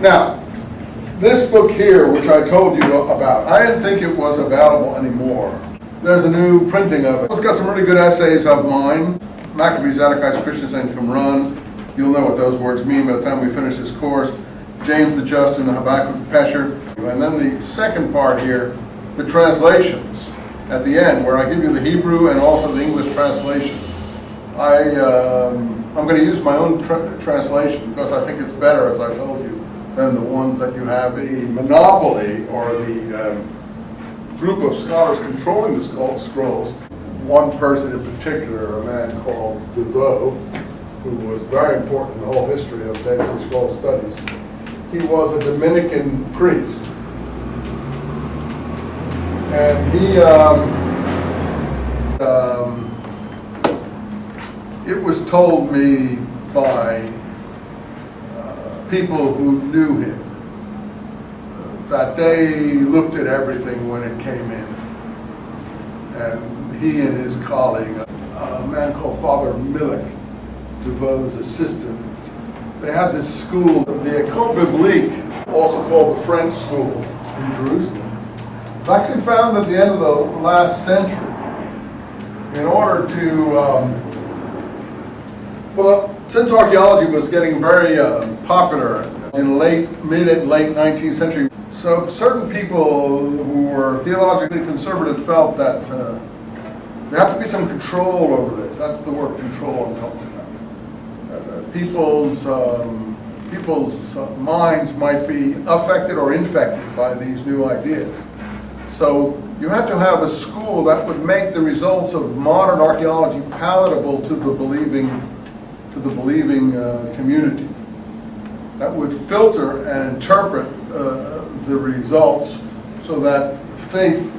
Now, this book here, which I told you about, I didn't think it was available anymore. There's a new printing of it. It's got some really good essays of mine. Maccabee, Zadokite, Christians, and Qumran. You'll know what those words mean by the time we finish this course. James the Just and the Habakkuk pesher. And then the second part here, the translations at the end, where I give you the Hebrew and also the English translation. I'm going to use my own translation because I think it's better, as I told you, than the ones that you have a monopoly or the group of scholars controlling the scrolls. One person in particular, a man called DeVoe, who was very important in the whole history of Dead Sea Scroll studies. He was a Dominican priest. And he, it was told me by people who knew him that they looked at everything when it came in. And he and his colleague, a man called Father Millick, DeVoe's assistant, they had this school, the Ecole Biblique, also called the French School in Jerusalem. It's actually found at the end of the last century in order to, well, since archaeology was getting very popular in mid and late 19th century, so certain people who were theologically conservative felt that there had to be some control over this. That's the word control I'm talking about. People's minds might be affected or infected by these new ideas. So you had to have a school that would make the results of modern archaeology palatable to the believing community, that would filter and interpret the results so that faith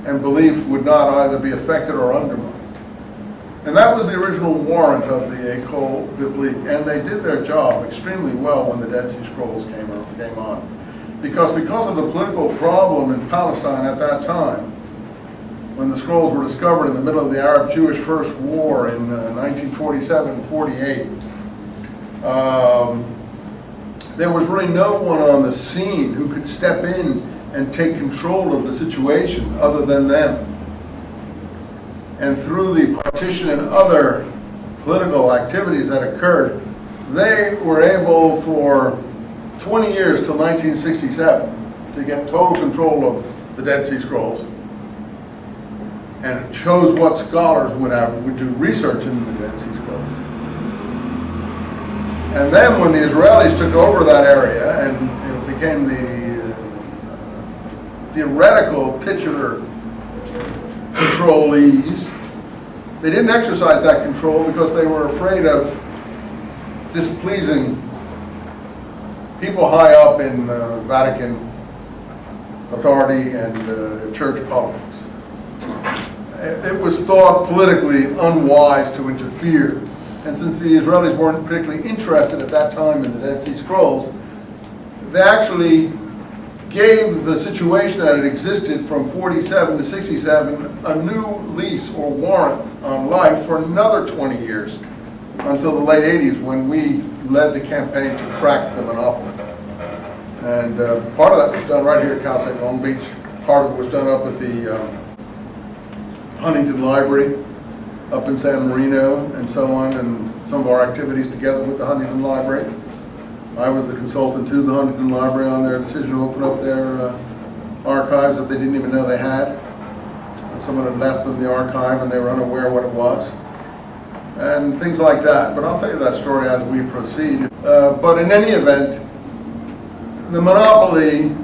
and belief would not either be affected or undermined. And that was the original warrant of the Ecole Biblique, and they did their job extremely well when the Dead Sea Scrolls came on. Because of the political problem in Palestine at that time, when the scrolls were discovered in the middle of the Arab-Jewish First War in 1947-48, there was really no one on the scene who could step in and take control of the situation other than them. And through the partition and other political activities that occurred, they were able for 20 years till 1967 to get total control of the Dead Sea Scrolls, and it chose what scholars would do research into the Dead Sea Scrolls. And then when the Israelis took over that area and it became the theoretical titular controlees, they didn't exercise that control because they were afraid of displeasing people high up in Vatican authority and church politics. It was thought politically unwise to interfere. And since the Israelis weren't particularly interested at that time in the Dead Sea Scrolls, they actually gave the situation that had existed from 47 to 67 a new lease or warrant on life for another 20 years until the late 80s, when we led the campaign to crack the monopoly. And part of that was done right here at Cal State Long Beach. Part of it was done up at the Huntington Library up in San Marino and so on, and some of our activities together with the Huntington Library. I was the consultant to the Huntington Library on their decision to open up their archives that they didn't even know they had. Someone had left them the archive and they were unaware what it was, and things like that. But I'll tell you that story as we proceed. But in any event, the monopoly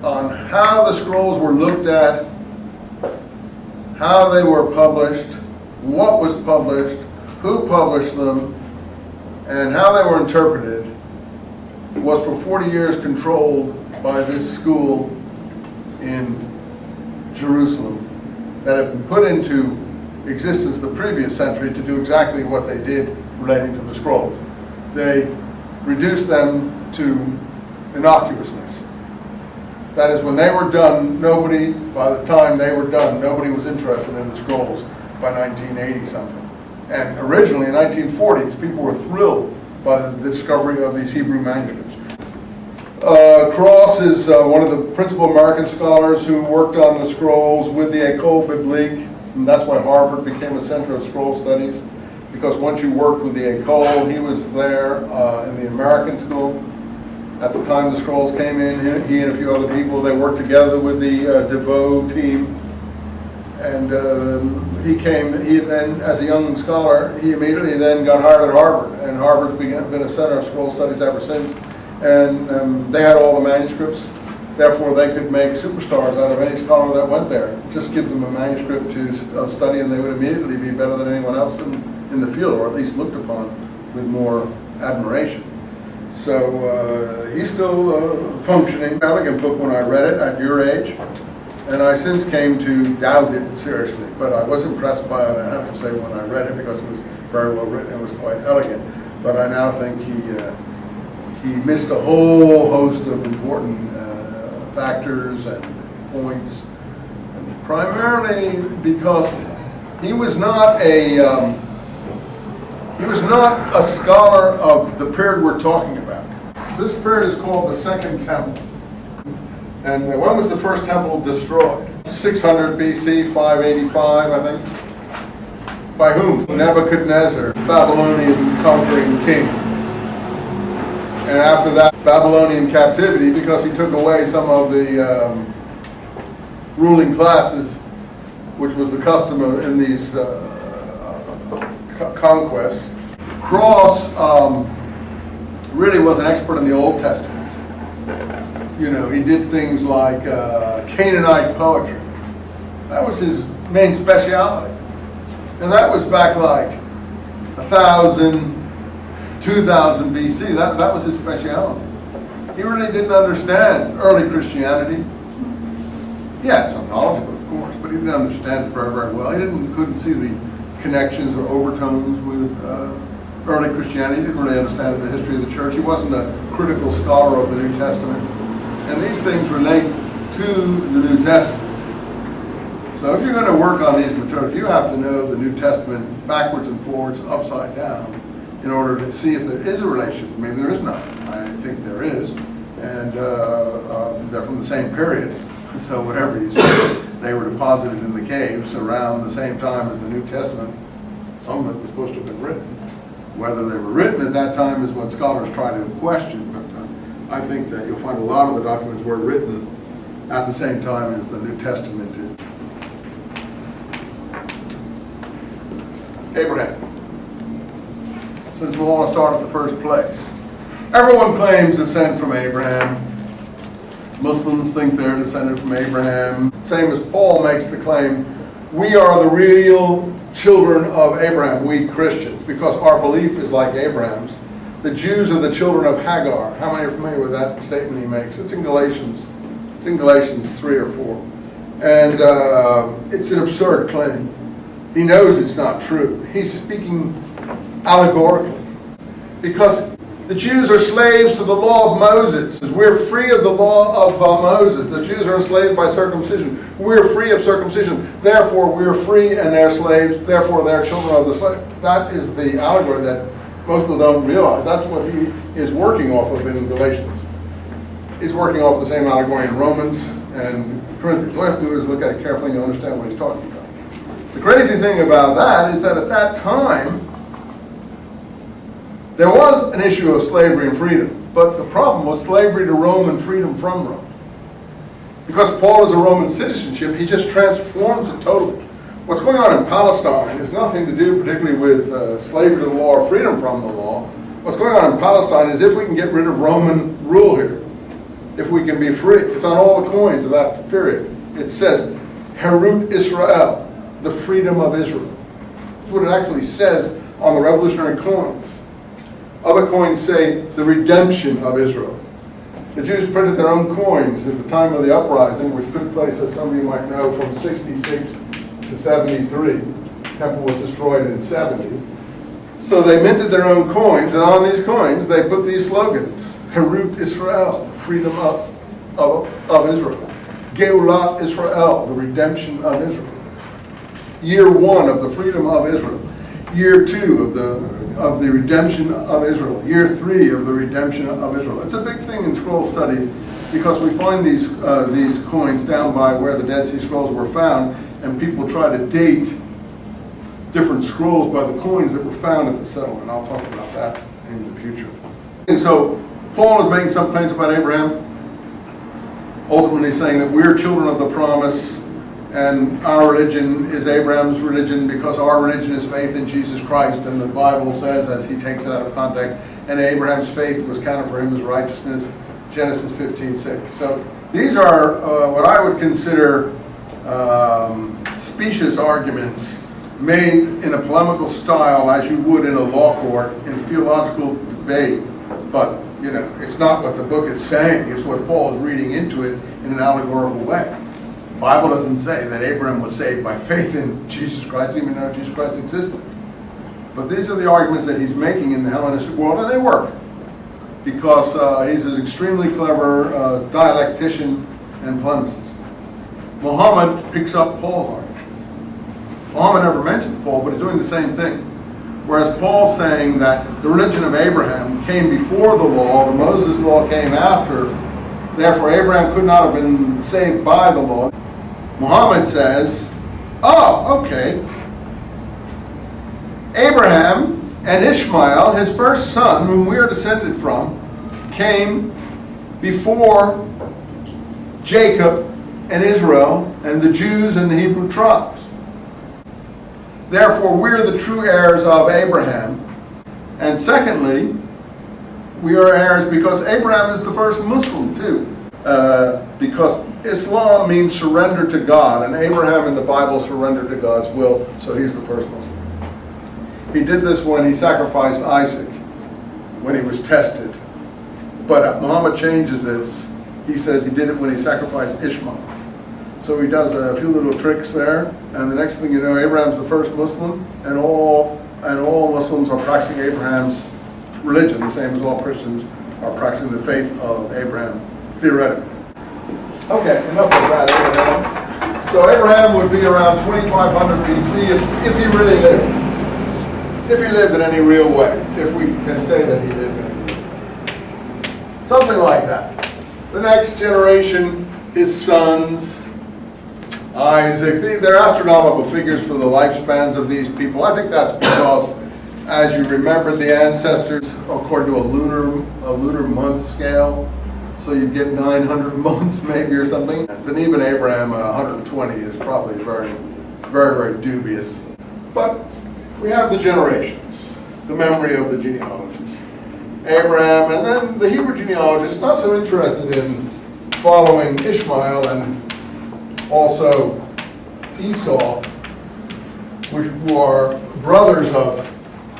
on how the scrolls were looked at, how they were published, what was published, who published them, and how they were interpreted was for 40 years controlled by this school in Jerusalem that had been put into existence the previous century to do exactly what they did relating to the scrolls. They reduced them to innocuousness. That is, when they were done, by the time they were done, nobody was interested in the scrolls by 1980 something. And originally in 1940s, people were thrilled by the discovery of these Hebrew manuscripts. Cross is one of the principal American scholars who worked on the scrolls with the École Biblique, and that's why Harvard became a center of scroll studies, because once you worked with the École, he was there in the American school. At the time the scrolls came in, he and a few other people, they worked together with the DeVoe team. And he then, as a young scholar, he immediately then got hired at Harvard. And Harvard's been a center of scroll studies ever since. And they had all the manuscripts. Therefore, they could make superstars out of any scholar that went there. Just give them a manuscript to study and they would immediately be better than anyone else in the field, or at least looked upon with more admiration. So he's still functioning. Elegant book when I read it at your age, and I since came to doubt it seriously. But I was impressed by it, I have to say, when I read it, because it was very well written and was quite elegant. But I now think he missed a whole host of important factors and points, and primarily because he was not a scholar of the period we're talking about. This period is called the Second Temple. And when was the first temple destroyed? 600 BC, 585, I think. By whom? Nebuchadnezzar, Babylonian conquering king. And after that, Babylonian captivity, because he took away some of the ruling classes, which was the custom in these conquests. Cross really was an expert in the Old Testament. You know, he did things like Canaanite poetry. That was his main speciality. And that was back like 1,000, 2,000 BC. That was his speciality. He really didn't understand early Christianity. He had some knowledge of it, of course, but he didn't understand it very, very well. He couldn't see the connections or overtones with early Christianity. He didn't really understand the history of the church. He wasn't a critical scholar of the New Testament. And these things relate to the New Testament. So if you're going to work on these materials, you have to know the New Testament backwards and forwards, upside down, in order to see if there is a relation. Maybe there is not. I think there is. And they're from the same period. So whatever you say, they were deposited in the caves around the same time as the New Testament. Some of it was supposed to have been written. Whether they were written at that time is what scholars try to question, but I think that you'll find a lot of the documents were written at the same time as the New Testament did. Abraham. Since we want to start at the first place. Everyone claims descent from Abraham. Muslims think they're descended from Abraham. Same as Paul makes the claim, we are the real children of Abraham, we Christians, because our belief is like Abraham's. The Jews are the children of Hagar. How many are familiar with that statement he makes? It's in Galatians. It's in Galatians 3 or 4. And it's an absurd claim. He knows it's not true. He's speaking allegorically. Because the Jews are slaves to the law of Moses. We're free of the law of Moses. The Jews are enslaved by circumcision. We're free of circumcision. Therefore, we're free and they're slaves. Therefore, they're children of the slave. That is the allegory that most people don't realize. That's what he is working off of in Galatians. He's working off the same allegory in Romans and Corinthians. All you have to do is look at it carefully and understand what he's talking about. The crazy thing about that is that at that time, there was an issue of slavery and freedom, but the problem was slavery to Rome and freedom from Rome. Because Paul is a Roman citizenship, he just transforms it totally. What's going on in Palestine has nothing to do particularly with slavery to the law or freedom from the law. What's going on in Palestine is if we can get rid of Roman rule here, if we can be free. It's on all the coins of that period. It says, Herut Israel, the freedom of Israel. That's what it actually says on the revolutionary coins. Other coins say the redemption of Israel. The Jews printed their own coins at the time of the uprising, which took place, as some of you might know, from 66 to 73. The temple was destroyed in 70. So they minted their own coins, and on these coins they put these slogans. Herut Israel, freedom of Israel. Geulat Israel, the redemption of Israel. Year 1 of the freedom of Israel. Year 2 of the of the redemption of Israel, year 3 of the redemption of Israel. It's a big thing in scroll studies because we find these coins down by where the Dead Sea Scrolls were found, and people try to date different scrolls by the coins that were found at the settlement. I'll talk about that in the future. And so Paul is making some claims about Abraham, ultimately saying that we're children of the promise, and our religion is Abraham's religion because our religion is faith in Jesus Christ. And the Bible says, as he takes it out of context, and Abraham's faith was counted for him as righteousness, Genesis 15:6. So these are what I would consider specious arguments made in a polemical style, as you would in a law court in theological debate. But, you know, it's not what the book is saying. It's what Paul is reading into it in an allegorical way. The Bible doesn't say that Abraham was saved by faith in Jesus Christ, even though Jesus Christ existed. But these are the arguments that he's making in the Hellenistic world, and they work. Because he's an extremely clever dialectician and polemicist. Muhammad picks up Paul's arguments. Muhammad never mentions Paul, but he's doing the same thing. Whereas Paul's saying that the religion of Abraham came before the law, the Moses law came after, therefore Abraham could not have been saved by the law. Muhammad says, oh, okay, Abraham and Ishmael, his first son, whom we are descended from, came before Jacob and Israel and the Jews and the Hebrew tribes. Therefore, we're the true heirs of Abraham. And secondly, we are heirs because Abraham is the first Muslim too. Because Islam means surrender to God, and Abraham in the Bible surrendered to God's will, so he's the first Muslim. He did this when he sacrificed Isaac, when he was tested. But Muhammad changes this. He says he did it when he sacrificed Ishmael. So he does a few little tricks there, and the next thing you know, Abraham's the first Muslim, and all Muslims are practicing Abraham's religion, the same as all Christians are practicing the faith of Abraham, theoretically. Okay, enough of that, Abraham. So Abraham would be around 2500 BC if he really lived. If he lived in any real way, if we can say that he lived in any real way. Something like that. The next generation, his sons, Isaac, they're astronomical figures for the lifespans of these people. I think that's because, as you remember, the ancestors, according to a lunar month scale, so you get 900 months maybe or something. And even Abraham, 120 is probably very, very, very dubious. But we have the generations, the memory of the genealogies. Abraham, and then the Hebrew genealogists, not so interested in following Ishmael and also Esau, who are brothers of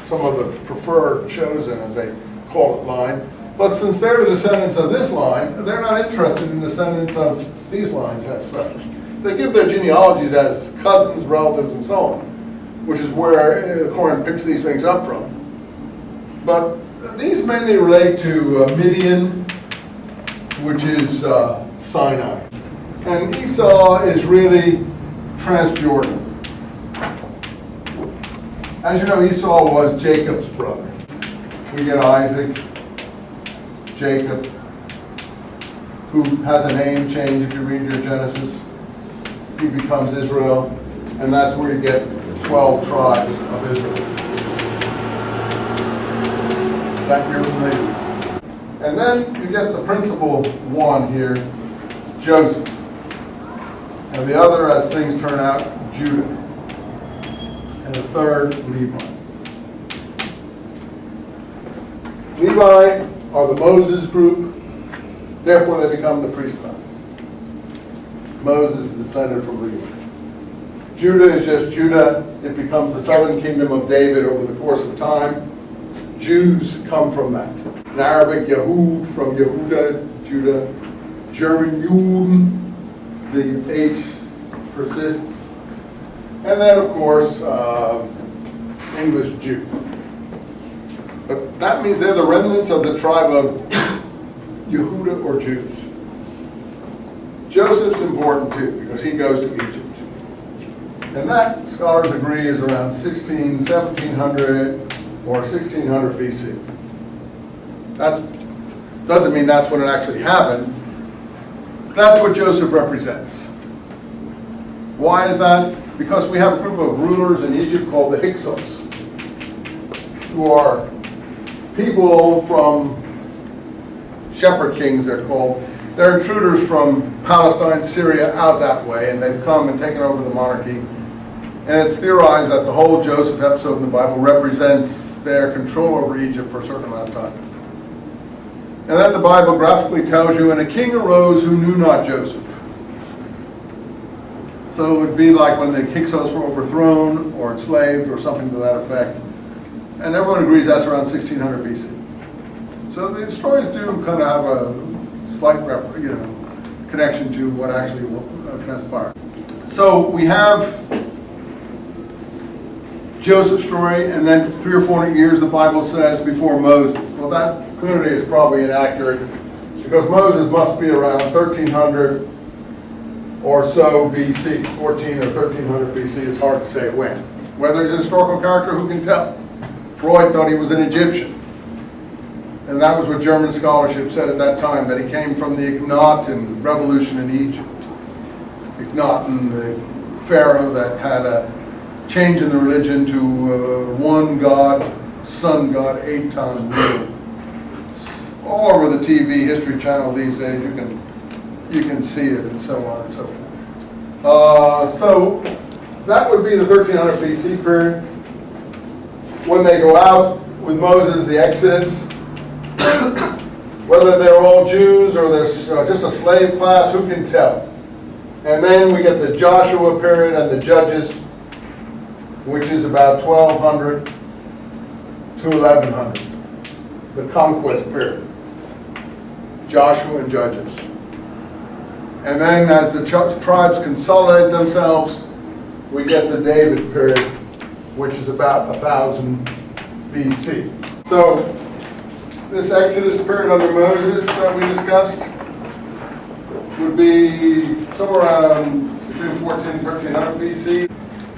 some of the preferred chosen, as they call it, line. But since they're the descendants of this line, they're not interested in the descendants of these lines as such. They give their genealogies as cousins, relatives, and so on, which is where the Quran picks these things up from. But these mainly relate to Midian, which is Sinai. And Esau is really Transjordan. As you know, Esau was Jacob's brother. We get Isaac, Jacob, who has a name change if you read your Genesis. He becomes Israel, and that's where you get 12 tribes of Israel. That you're familiar with. And then you get the principal one here, Joseph. And the other, as things turn out, Judah. And the third, Levi. Levi are the Moses group, therefore they become the priest class. Moses is descended from Levi. Judah is just Judah. It becomes the southern kingdom of David over the course of time. Jews come from that. In Arabic, Yahud from Yehuda, Judah. German Juden, the H persists. And then, of course, English Jew. But that means they're the remnants of the tribe of Yehuda or Jews. Joseph's important too, because he goes to Egypt. And that, scholars agree, is around 1700 or 1600 BC. That doesn't mean that's when it actually happened. That's what Joseph represents. Why is that? Because we have a group of rulers in Egypt called the Hyksos, who are people from shepherd kings, they're called. They're intruders from Palestine, Syria, out that way, and they've come and taken over the monarchy. And it's theorized that the whole Joseph episode in the Bible represents their control over Egypt for a certain amount of time. And then the Bible graphically tells you, and a king arose who knew not Joseph. So it would be like when the Hyksos were overthrown or enslaved or something to that effect. And everyone agrees that's around 1600 BC. So the stories do kind of have a slight connection to what actually transpired. So we have Joseph's story, and then 300 or 400 years, the Bible says, before Moses. Well, that clearly is probably inaccurate, because Moses must be around 1300 or so BC. 14 or 1300 BC is hard to say when. Whether he's a historical character, who can tell? Freud thought he was an Egyptian. And that was what German scholarship said at that time, that he came from the Akhenaten revolution in Egypt. Akhenaten, the pharaoh that had a change in the religion to one god, sun god, Aton rule. All over the TV History Channel these days, you can see it, and so on and so forth. So that would be the 1300 BC period. When they go out with Moses, the Exodus, whether they're all Jews or there's just a slave class, who can tell? And then we get the Joshua period and the Judges, which is about 1200 to 1100, the conquest period. Joshua and Judges. And then as the tribes consolidate themselves, we get the David period, which is about 1000 BC. So this Exodus period under Moses that we discussed would be somewhere around between 1400 and 1300 BC.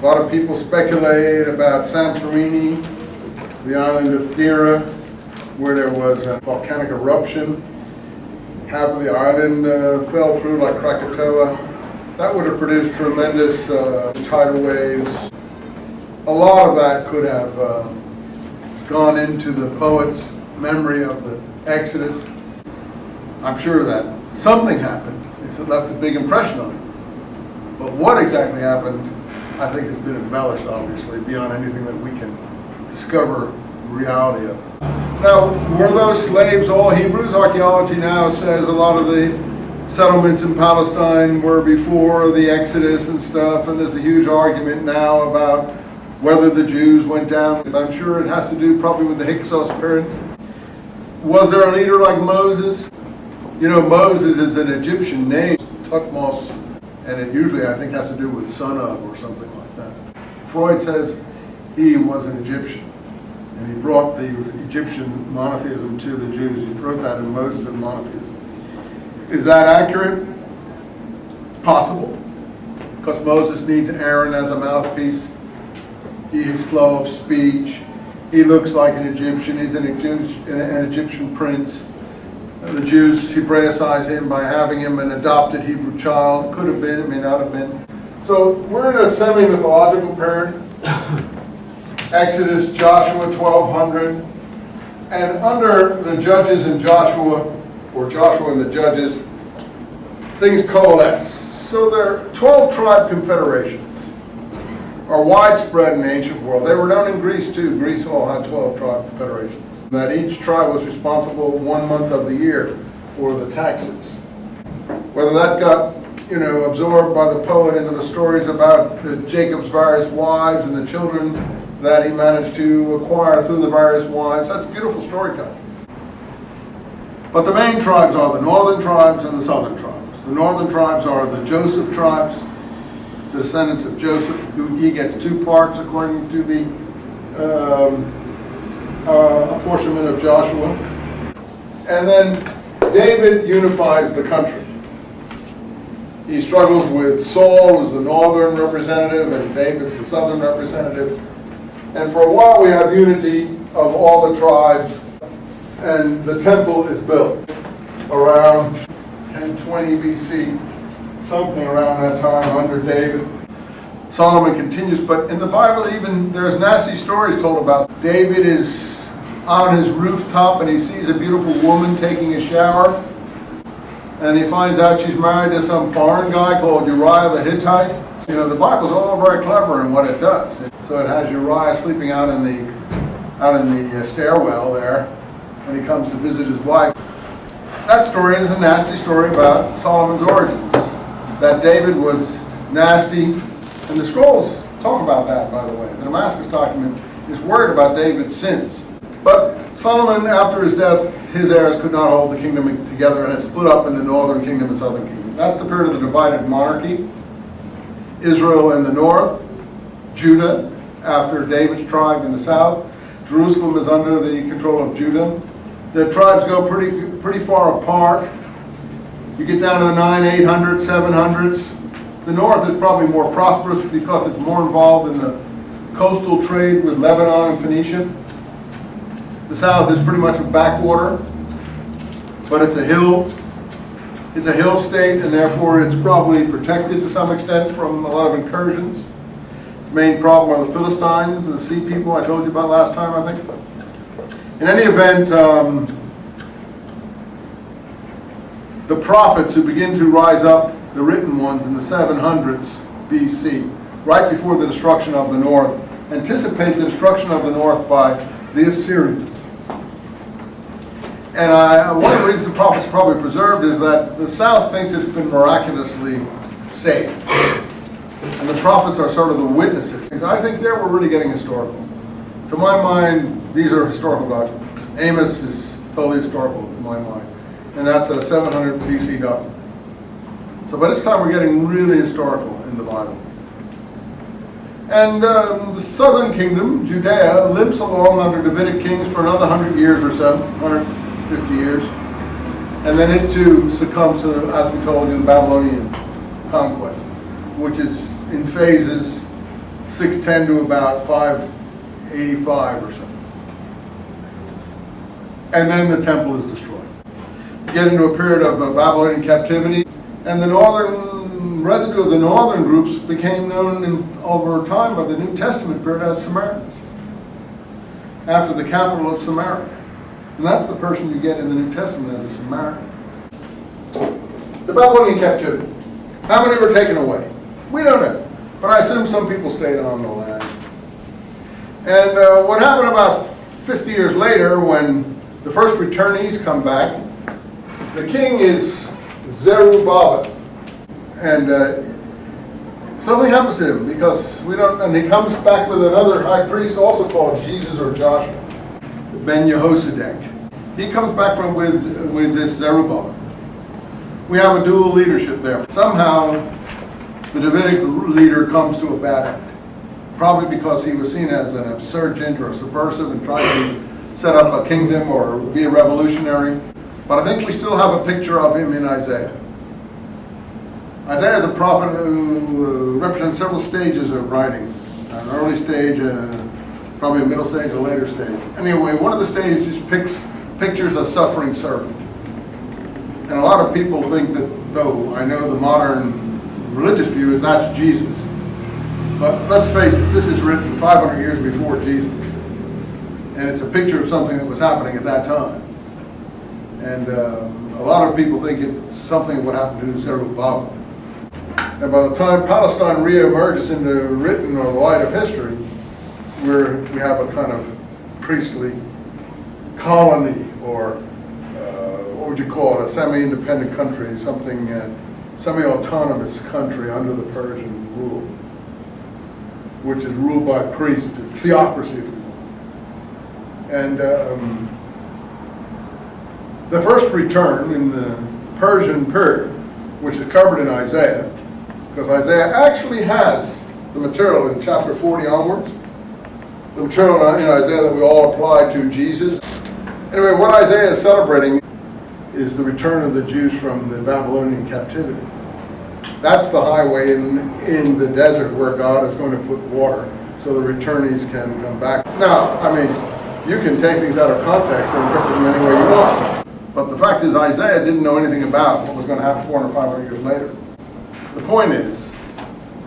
A lot of people speculate about Santorini, the island of Thera, where there was a volcanic eruption. Half of the island fell through like Krakatoa. That would have produced tremendous tidal waves. A lot of that could have gone into the poet's memory of the Exodus. I'm sure that something happened. It left a big impression on him. But what exactly happened, I think, has been embellished, obviously, beyond anything that we can discover the reality of. Now, were those slaves all Hebrews? Archaeology now says a lot of the settlements in Palestine were before the Exodus and stuff, and there's a huge argument now about whether the Jews went down. I'm sure it has to do probably with the Hyksos period. Was there a leader like Moses? You know, Moses is an Egyptian name, Tutmos, and it usually, I think, has to do with son of or something like that. Freud says he was an Egyptian, and he brought the Egyptian monotheism to the Jews. He wrote that in Moses and Monotheism. Is that accurate? It's possible, because Moses needs Aaron as a mouthpiece. He is slow of speech. He looks like an Egyptian. He's an Egyptian prince. The Jews Hebraicize him by having him an adopted Hebrew child. Could have been, it may not have been. So we're in a semi-mythological period. Exodus, Joshua, 1200. And under the Judges and Joshua, or Joshua and the Judges, things coalesce. So there are 12 tribe confederations are widespread in the ancient world. They were known in Greece too. Greece all had 12 tribe confederations. That each tribe was responsible 1 month of the year for the taxes. Whether that got, absorbed by the poet into the stories about Jacob's various wives and the children that he managed to acquire through the various wives, that's beautiful storytelling. But the main tribes are the northern tribes and the southern tribes. The northern tribes are the Joseph tribes, the descendants of Joseph, who he gets 2 parts according to the apportionment of Joshua. And then David unifies the country. He struggles with Saul, who's the northern representative, and David's the southern representative. And for a while we have unity of all the tribes, and the temple is built around 1020 BC, something around that time under David. Solomon continues, but in the Bible even there's nasty stories told about David is on his rooftop and he sees a beautiful woman taking a shower, and he finds out she's married to some foreign guy called Uriah the Hittite. You know, the Bible's all very clever in what it does. So it has Uriah sleeping out in the stairwell there, and he comes to visit his wife. That story is a nasty story about Solomon's origins, that David was nasty, and the scrolls talk about that, by the way. The Damascus document is worried about David's sins. But Solomon, after his death, his heirs could not hold the kingdom together, and it split up into northern kingdom and southern kingdom. That's the period of the divided monarchy. Israel in the north, Judah after David's tribe in the south. Jerusalem is under the control of Judah. The tribes go pretty far apart. You get down to the 800s, 700s. The north is probably more prosperous because it's more involved in the coastal trade with Lebanon and Phoenicia. The south is pretty much a backwater, but it's a hill. It's a hill state, and therefore it's probably protected to some extent from a lot of incursions. Its main problem are the Philistines, the sea people I told you about last time, I think. In any event, the prophets who begin to rise up, the written ones in the 700s BC, right before the destruction of the north, anticipate the destruction of the north by the Assyrians. And one of the reasons the prophets are probably preserved is that the south thinks it's been miraculously saved. And the prophets are sort of the witnesses. I think there we're really getting historical. To my mind, these are historical documents. Amos is totally historical in my mind. And that's a 700 BC document. So by this time we're getting really historical in the Bible. And the southern kingdom, Judea, limps along under Davidic kings for another 100 years or so, 150 years. And then it too succumbs to, as we told you, the Babylonian conquest, which is in phases 610 to about 585 or so. And then the temple is destroyed. You get into a period of Babylonian captivity, and the northern residue of the northern groups became known over time by the New Testament period as Samaritans, after the capital of Samaria. And that's the person you get in the New Testament as a Samaritan. The Babylonian captivity. How many were taken away? We don't know. But I assume some people stayed on the land. And what happened about 50 years later, when the first returnees come back, the king is Zerubbabel. And something happens to him because we don't, and he comes back with another high priest also called Jesus or Joshua, Ben Yehosadek. He comes back with this Zerubbabel. We have a dual leadership there. Somehow the Davidic leader comes to a bad end, probably because he was seen as an insurgent or a subversive and tried to set up a kingdom or be a revolutionary. But I think we still have a picture of him in Isaiah. Isaiah is a prophet who represents several stages of writing. An early stage, probably a middle stage, a later stage. Anyway, one of the stages just pictures a suffering servant. And a lot of people think that, though I know the modern religious view is that's Jesus. But let's face it, this is written 500 years before Jesus. And it's a picture of something that was happening at that time. And a lot of people think it's something that would happen to Zerubbabel. And by the time Palestine re-emerges into written or the light of history, we have a kind of priestly colony, or what would you call it, a semi-independent country, something, semi-autonomous country under the Persian rule, which is ruled by priests, it's theocracy, if you will. And the first return in the Persian period, which is covered in Isaiah, because Isaiah actually has the material in chapter 40 onwards, the material in Isaiah that we all apply to Jesus. Anyway, what Isaiah is celebrating is the return of the Jews from the Babylonian captivity. That's the highway in the desert where God is going to put water so the returnees can come back. Now, I mean, You can take things out of context and interpret them any way you want. But the fact is, Isaiah didn't know anything about what was going to happen 400 or 500 years later. The point is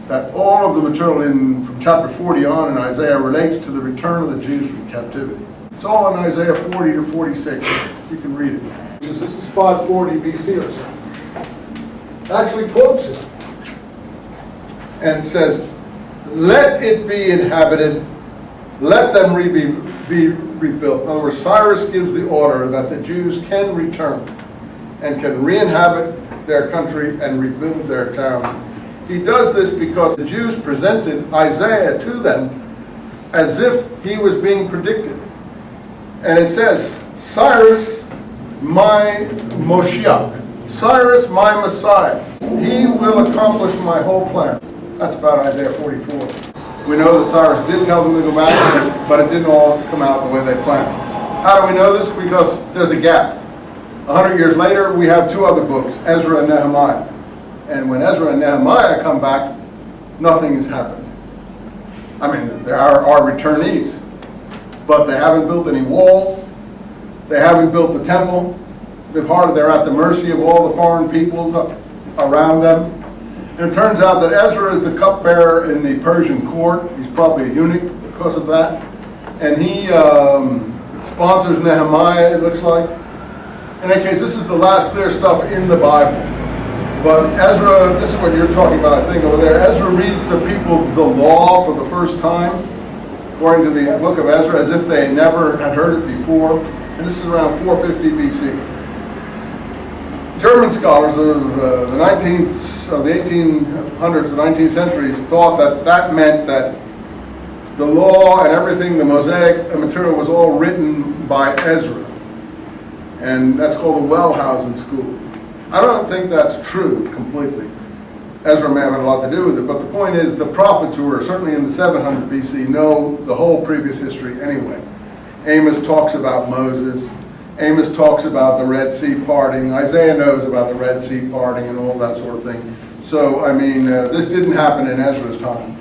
that all of the material from chapter 40 on in Isaiah relates to the return of the Jews from captivity. It's all in Isaiah 40 to 46. You can read it. This is 540 BC or so. It actually quotes it. And says, let it be inhabited, let them be rebuilt. In other words, Cyrus gives the order that the Jews can return and can re-inhabit their country and rebuild their towns. He does this because the Jews presented Isaiah to them as if he was being predicted. And it says, Cyrus, my Moshiach, Cyrus, my Messiah, he will accomplish my whole plan. That's about Isaiah 44. We know that Cyrus did tell them to go back, but it didn't all come out the way they planned. How do we know this? Because there's a gap. 100 years later, we have two other books, Ezra and Nehemiah. And when Ezra and Nehemiah come back, nothing has happened. I mean, there are returnees, but they haven't built any walls. They haven't built the temple. They're at the mercy of all the foreign peoples around them. And it turns out that Ezra is the cupbearer in the Persian court. He's probably a eunuch because of that. And he sponsors Nehemiah, it looks like. In any case, this is the last clear stuff in the Bible. But Ezra, this is what you're talking about, I think, over there. Ezra reads the people the law for the first time, according to the book of Ezra, as if they never had heard it before. And this is around 450 BC. German scholars of the 1800s, the 19th centuries, thought that that meant that the law and everything, the Mosaic material, was all written by Ezra. And that's called the Wellhausen school. I don't think that's true completely. Ezra may have had a lot to do with it, but the point is the prophets who were certainly in the 700 BC know the whole previous history anyway. Amos talks about Moses. Amos talks about the Red Sea parting. Isaiah knows about the Red Sea parting and all that sort of thing. So, I mean, this didn't happen in Ezra's time.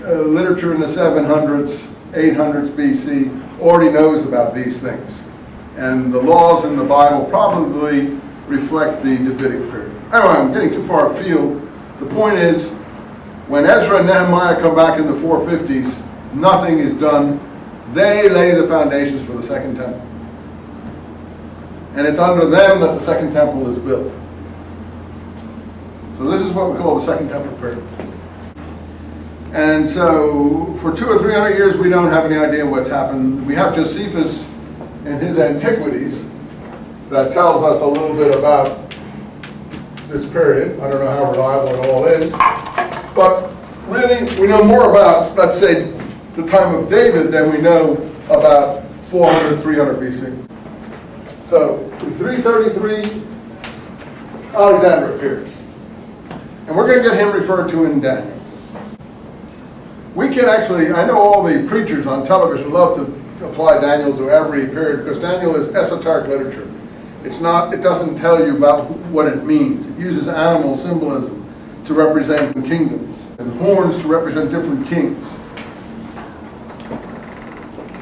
Literature in the 700s, 800s BC already knows about these things. And the laws in the Bible probably reflect the Davidic period. Anyway, I'm getting too far afield. The point is, when Ezra and Nehemiah come back in the 450s, nothing is done. They lay the foundations for the Second Temple. And it's under them that the Second Temple is built. So this is what we call the Second Temple period. And so for 200 or 300 years, we don't have any idea what's happened. We have Josephus in his Antiquities that tells us a little bit about this period. I don't know how reliable it all is. But really, we know more about, let's say, the time of David than we know about 400, 300 BC. So in 333, Alexander appears. And we're going to get him referred to in Daniel. We can actually, I know all the preachers on television love to apply Daniel to every period because Daniel is esoteric literature. It's not, it doesn't tell you about what it means. It uses animal symbolism to represent kingdoms and horns to represent different kings.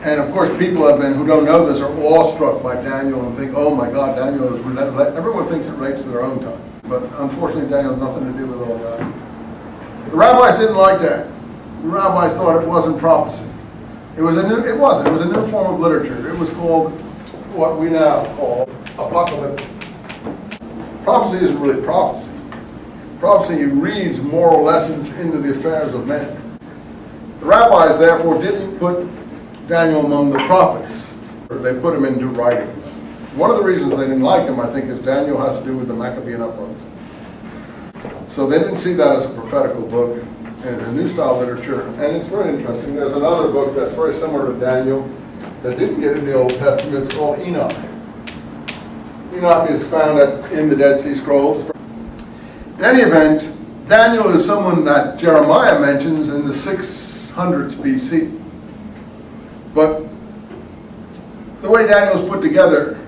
And of course, people have been, who don't know this, are awestruck by Daniel and think, oh my God, Daniel is, everyone thinks it relates to their own time. But unfortunately, Daniel has nothing to do with all that. The rabbis didn't like that. The rabbis thought it wasn't prophecy. It wasn't. It was a new form of literature. It was called what we now call apocalyptic. Prophecy isn't really prophecy. Prophecy reads moral lessons into the affairs of men. The rabbis, therefore, didn't put Daniel among the prophets. They put him into writing. One of the reasons they didn't like him, I think, is Daniel has to do with the Maccabean uprising. So they didn't see that as a prophetical book. And it's a new style literature, and it's very interesting. There's another book that's very similar to Daniel that didn't get in the Old Testament. It's called Enoch. Enoch is found in the Dead Sea Scrolls. In any event, Daniel is someone that Jeremiah mentions in the 600s BC. But the way Daniel's put together,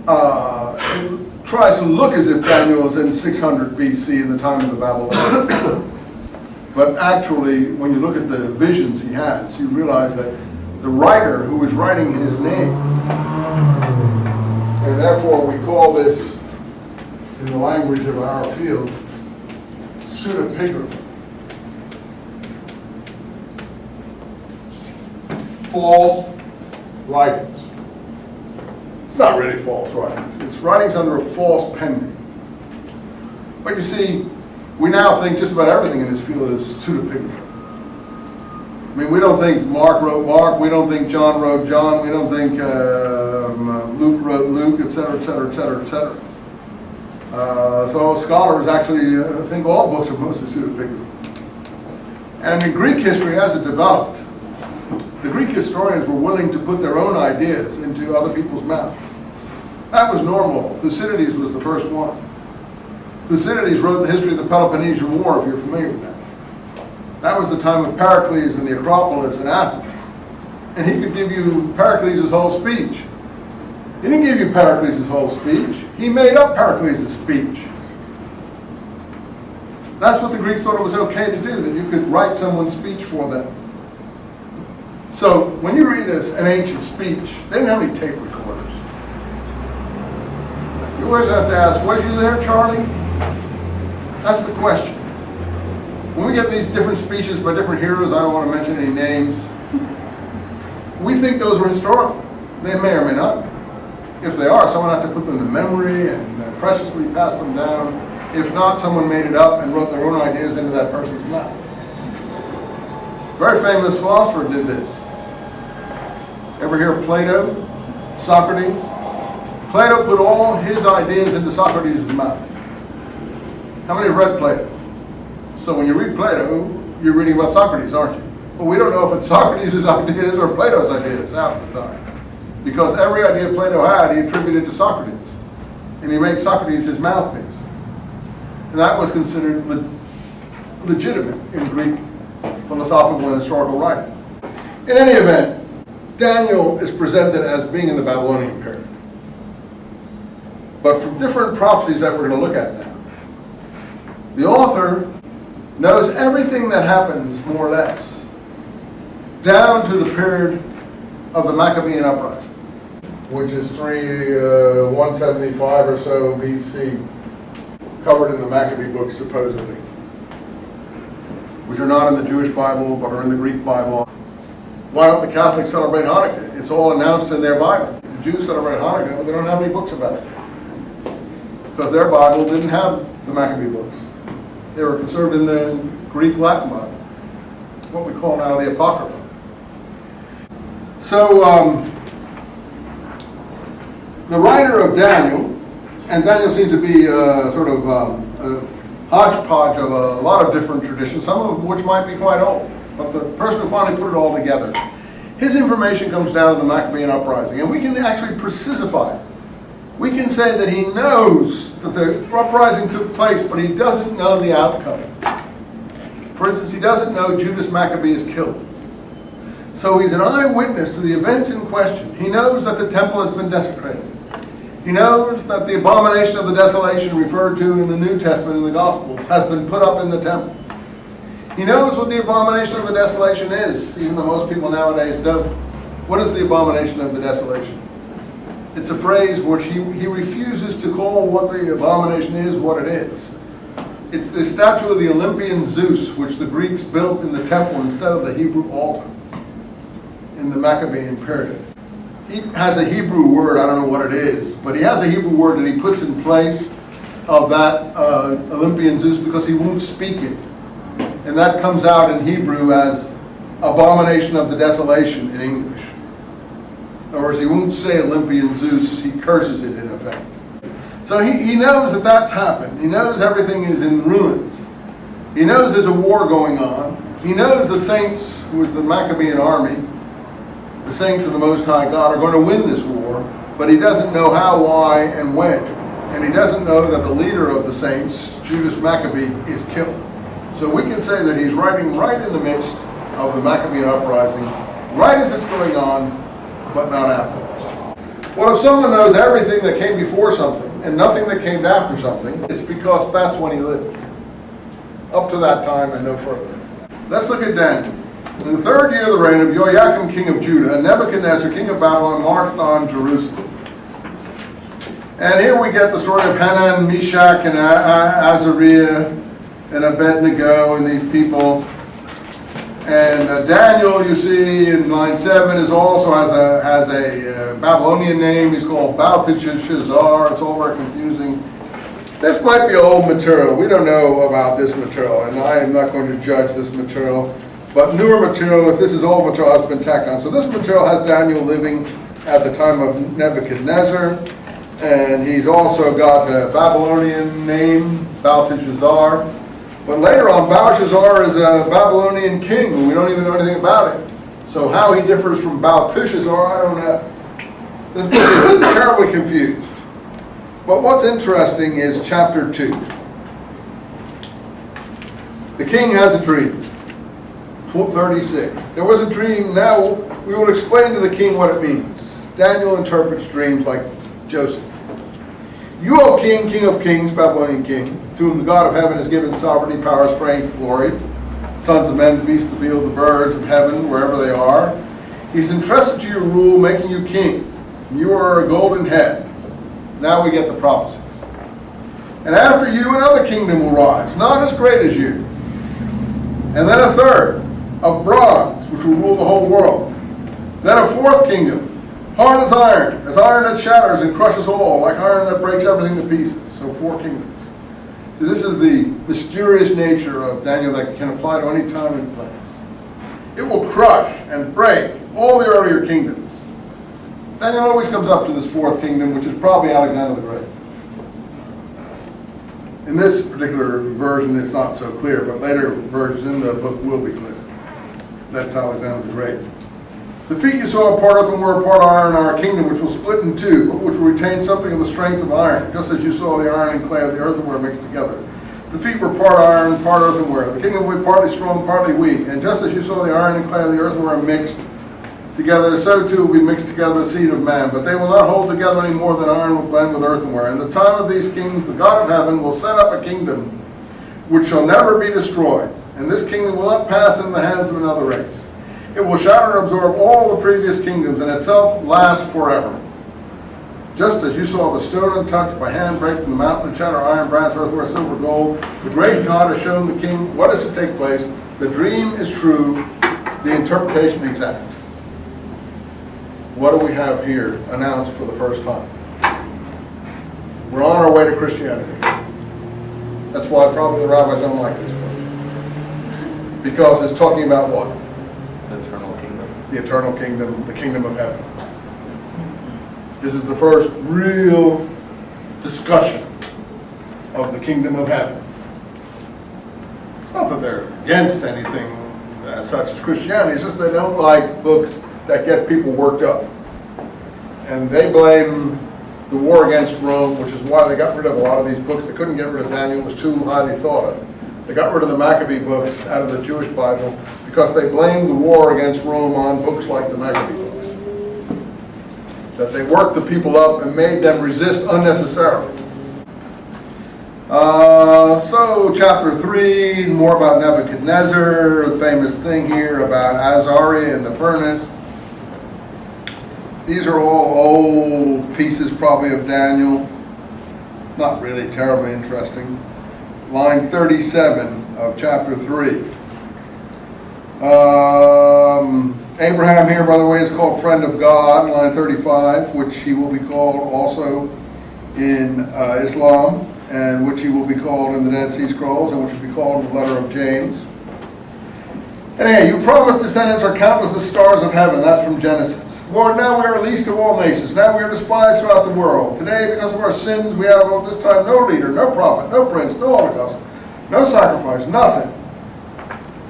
it tries to look as if Daniel is in 600 BC in the time of the Babylonians. But actually, when you look at the visions he has, you realize that the writer who is writing his name, and therefore we call this, in the language of our field, pseudepigraphy. False writings. It's not really false writings. It's writings under a false pen name. But you see, we now think just about everything in this field is pseudepigraphy. I mean, we don't think Mark wrote Mark, we don't think John wrote John, we don't think Luke wrote Luke, etc., etc., etc., etc. So scholars actually think all books are mostly pseudepigraphy. And in Greek history, as it developed, the Greek historians were willing to put their own ideas into other people's mouths. That was normal. Thucydides was the first one. Thucydides wrote the history of the Peloponnesian War, if you're familiar with that. That was the time of Pericles and the Acropolis in Athens. And he could give you Pericles' whole speech. He didn't give you Pericles' whole speech. He made up Pericles' speech. That's what the Greeks thought it was okay to do, that you could write someone's speech for them. So when you read an ancient speech, they didn't have any tape recorders. You always have to ask, was you there, Charlie? That's the question. When we get these different speeches by different heroes, I don't want to mention any names, we think those were historical. They may or may not be. If they are, someone had to put them to memory and preciously pass them down. If not, someone made it up and wrote their own ideas into that person's mouth. A very famous philosopher did this. Ever hear of Plato? Socrates? Plato put all his ideas into Socrates' mouth. How many have read Plato? So when you read Plato, you're reading about Socrates, aren't you? Well, we don't know if it's Socrates' ideas or Plato's ideas half the time. Because every idea Plato had, he attributed to Socrates. And he made Socrates his mouthpiece. And that was considered legitimate in Greek philosophical and historical writing. In any event, Daniel is presented as being in the Babylonian period. But from different prophecies that we're going to look at now, the author knows everything that happens, more or less, down to the period of the Maccabean uprising, which is 175 or so BC, covered in the Maccabee books, supposedly, which are not in the Jewish Bible, but are in the Greek Bible. Why don't the Catholics celebrate Hanukkah? It's all announced in their Bible. The Jews celebrate Hanukkah, but they don't have any books about it. Because their Bible didn't have the Maccabee books. They were conserved in the Greek-Latin Bible, what we call now the Apocrypha. So, the writer of Daniel, and Daniel seems to be sort of a hodgepodge of a lot of different traditions, some of which might be quite old. But the person who finally put it all together, his information comes down to the Maccabean uprising, and we can actually precisify it. We can say that he knows that the uprising took place, but he doesn't know the outcome. For instance, he doesn't know Judas Maccabee is killed. So he's an eyewitness to the events in question. He knows that the temple has been desecrated. He knows that the abomination of the desolation referred to in the New Testament in the Gospels has been put up in the temple. He knows what the abomination of the desolation is, even though most people nowadays don't. What is the abomination of the desolation? It's a phrase which he refuses to call what the abomination is what it is. It's the statue of the Olympian Zeus, which the Greeks built in the temple instead of the Hebrew altar in the Maccabean period. He has a Hebrew word, I don't know what it is, but he has a Hebrew word that he puts in place of that Olympian Zeus because he won't speak it. And that comes out in Hebrew as abomination of the desolation in English. In other words, he won't say Olympian Zeus, he curses it in effect. So he knows that that's happened. He knows everything is in ruins. He knows there's a war going on. He knows the saints, who is the Maccabean army, the saints of the Most High God, are going to win this war, but he doesn't know how, why, and when. And he doesn't know that the leader of the saints, Judas Maccabee, is killed. So we can say that he's writing right in the midst of the Maccabean uprising, right as it's going on, but not afterwards. Well, if someone knows everything that came before something and nothing that came after something, it's because that's when he lived. Up to that time and no further. Let's look at Daniel. In the 3rd year of the reign of Joachim, king of Judah, Nebuchadnezzar, king of Babylon, marched on Jerusalem. And here we get the story of Hanan, Meshach, and Azariah, and Abednego, and these people. And Daniel, you see in line 7, is also has a Babylonian name. He's called Belteshazzar. It's all very confusing. This might be old material. We don't know about this material, and I am not going to judge this material. But newer material, if this is old material, has been tacked on. So this material has Daniel living at the time of Nebuchadnezzar, and he's also got a Babylonian name, Belteshazzar. But later on, Belshazzar is a Babylonian king, and we don't even know anything about it. So how he differs from Belteshazzar, I don't know. This book is terribly confused. But what's interesting is chapter 2. The king has a dream. 36. There was a dream. Now we will explain to the king what it means. Daniel interprets dreams like Joseph. You, O king, king of kings, Babylonian king, to whom the God of heaven has given sovereignty, power, strength, glory, sons of men, the beasts of the field, the birds of heaven, wherever they are. He's entrusted to your rule, making you king. You are a golden head. Now we get the prophecies. And after you, another kingdom will rise, not as great as you. And then a third, of bronze, which will rule the whole world. Then a fourth kingdom, hard as iron that shatters and crushes all, like iron that breaks everything to pieces. So 4 kingdoms. So this is the mysterious nature of Daniel that can apply to any time and place. It will crush and break all the earlier kingdoms. Daniel always comes up to this 4th kingdom, which is probably Alexander the Great. In this particular version, it's not so clear, but later versions in the book will be clear. That's Alexander the Great. The feet you saw, part earthenware, part iron, are a kingdom which will split in 2, but which will retain something of the strength of iron, just as you saw the iron and clay of the earthenware mixed together. The feet were part iron, part earthenware. The kingdom will be partly strong, partly weak. And just as you saw the iron and clay of the earthenware mixed together, so too will be mixed together the seed of man. But they will not hold together any more than iron will blend with earthenware. In the time of these kings, the God of heaven will set up a kingdom which shall never be destroyed. And this kingdom will not pass into the hands of another race. It will shatter and absorb all the previous kingdoms, and itself last forever. Just as you saw the stone untouched by hand break from the mountain and shatter iron, brass, earthenware, silver, gold, the great God has shown the king what is to take place. The dream is true, the interpretation exact. What do we have here announced for the first time? We're on our way to Christianity. That's why probably the rabbis don't like this book. Because it's talking about what? The eternal kingdom. The eternal kingdom, the kingdom of heaven. This is the first real discussion of the kingdom of heaven. It's not that they're against anything as such as Christianity, it's just they don't like books that get people worked up. And they blame the war against Rome, which is why they got rid of a lot of these books. They couldn't get rid of Daniel, it was too highly thought of. They got rid of the Maccabee books out of the Jewish Bible because they blamed the war against Rome on books like the Maccabee books. That they worked the people up and made them resist unnecessarily. So chapter 3, more about Nebuchadnezzar, the famous thing here about Azariah in the furnace. These are all old pieces probably of Daniel. Not really terribly interesting. Line 37 of chapter 3. Abraham here, by the way, is called friend of God, line 35, which he will be called also in Islam, and which he will be called in the Dead Sea Scrolls, and which will be called in the letter of James. And hey, you promised descendants are countless as stars of heaven. That's from Genesis. Lord, now we are least of all nations. Now we are despised throughout the world. Today, because of our sins, we have at this time no leader, no prophet, no prince, no holocaust, no sacrifice, nothing.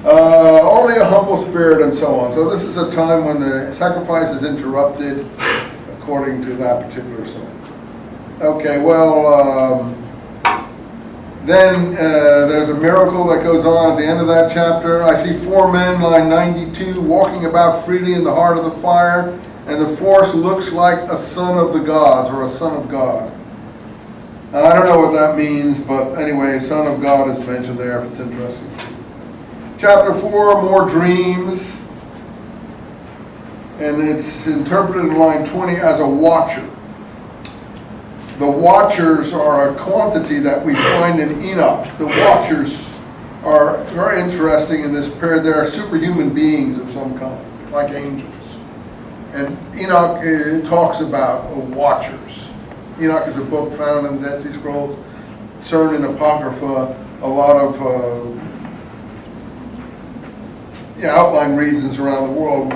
Only a humble spirit and so on. So this is a time when the sacrifice is interrupted according to that particular song. Okay, well, then there's a miracle that goes on at the end of that chapter. I see 4 men, line 92, walking about freely in the heart of the fire, and the force looks like a son of the gods, or a son of God. Now, I don't know what that means, but anyway, son of God is mentioned there if it's interesting. Chapter 4, more dreams. And it's interpreted in line 20 as a watcher. The watchers are a quantity that we find in Enoch. The watchers are very interesting in this period. They are superhuman beings of some kind, like angels. And Enoch talks about watchers. Enoch is a book found in the Dead Sea Scrolls, CERN and Apocrypha, a lot of outlying regions around the world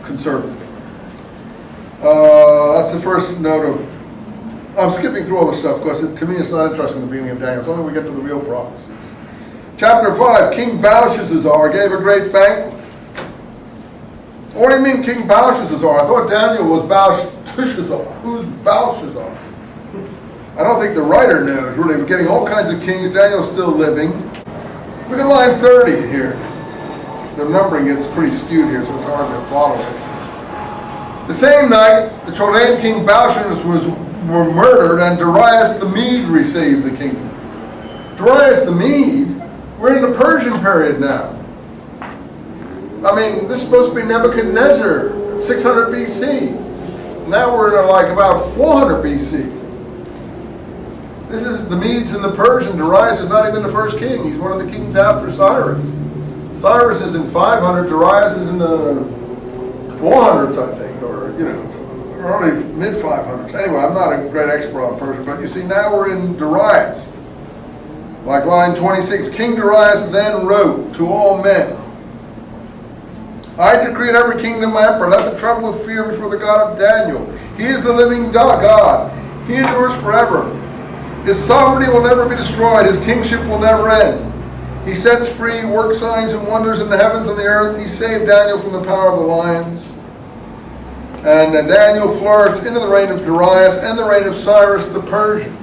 conservative. That's the first note of. I'm skipping through all this stuff because to me it's not interesting in the beginning of Daniel. It's only when we get to the real prophecies. Chapter 5, King Belshazzar gave a great banquet. What do you mean King Belshazzar? I thought Daniel was Belshazzar. Who's Belshazzar? I don't think the writer knows, really. We're getting all kinds of kings. Daniel's still living. Look at line 30 here. The numbering gets pretty skewed here, so it's hard to follow it. The same night, the Chaldean king Belshazzar were murdered, and Darius the Mede received the kingdom. Darius the Mede? We're in the Persian period now. I mean, this is supposed to be Nebuchadnezzar, 600 BC. Now we're in like about 400 BC. This is the Medes and the Persian. Darius is not even the first king. He's one of the kings after Cyrus. Cyrus is in 500. Darius is in the 400s, I think, or, early mid-500s. Anyway, I'm not a great expert on Persian, but you see, now we're in Darius. Like line 26, King Darius then wrote to all men, I decree in every kingdom my emperor, let them tremble with fear before the God of Daniel. He is the living God. He endures forever. His sovereignty will never be destroyed. His kingship will never end. He sets free, works signs and wonders in the heavens and the earth. He saved Daniel from the power of the lions. And Daniel flourished into the reign of Darius and the reign of Cyrus the Persian.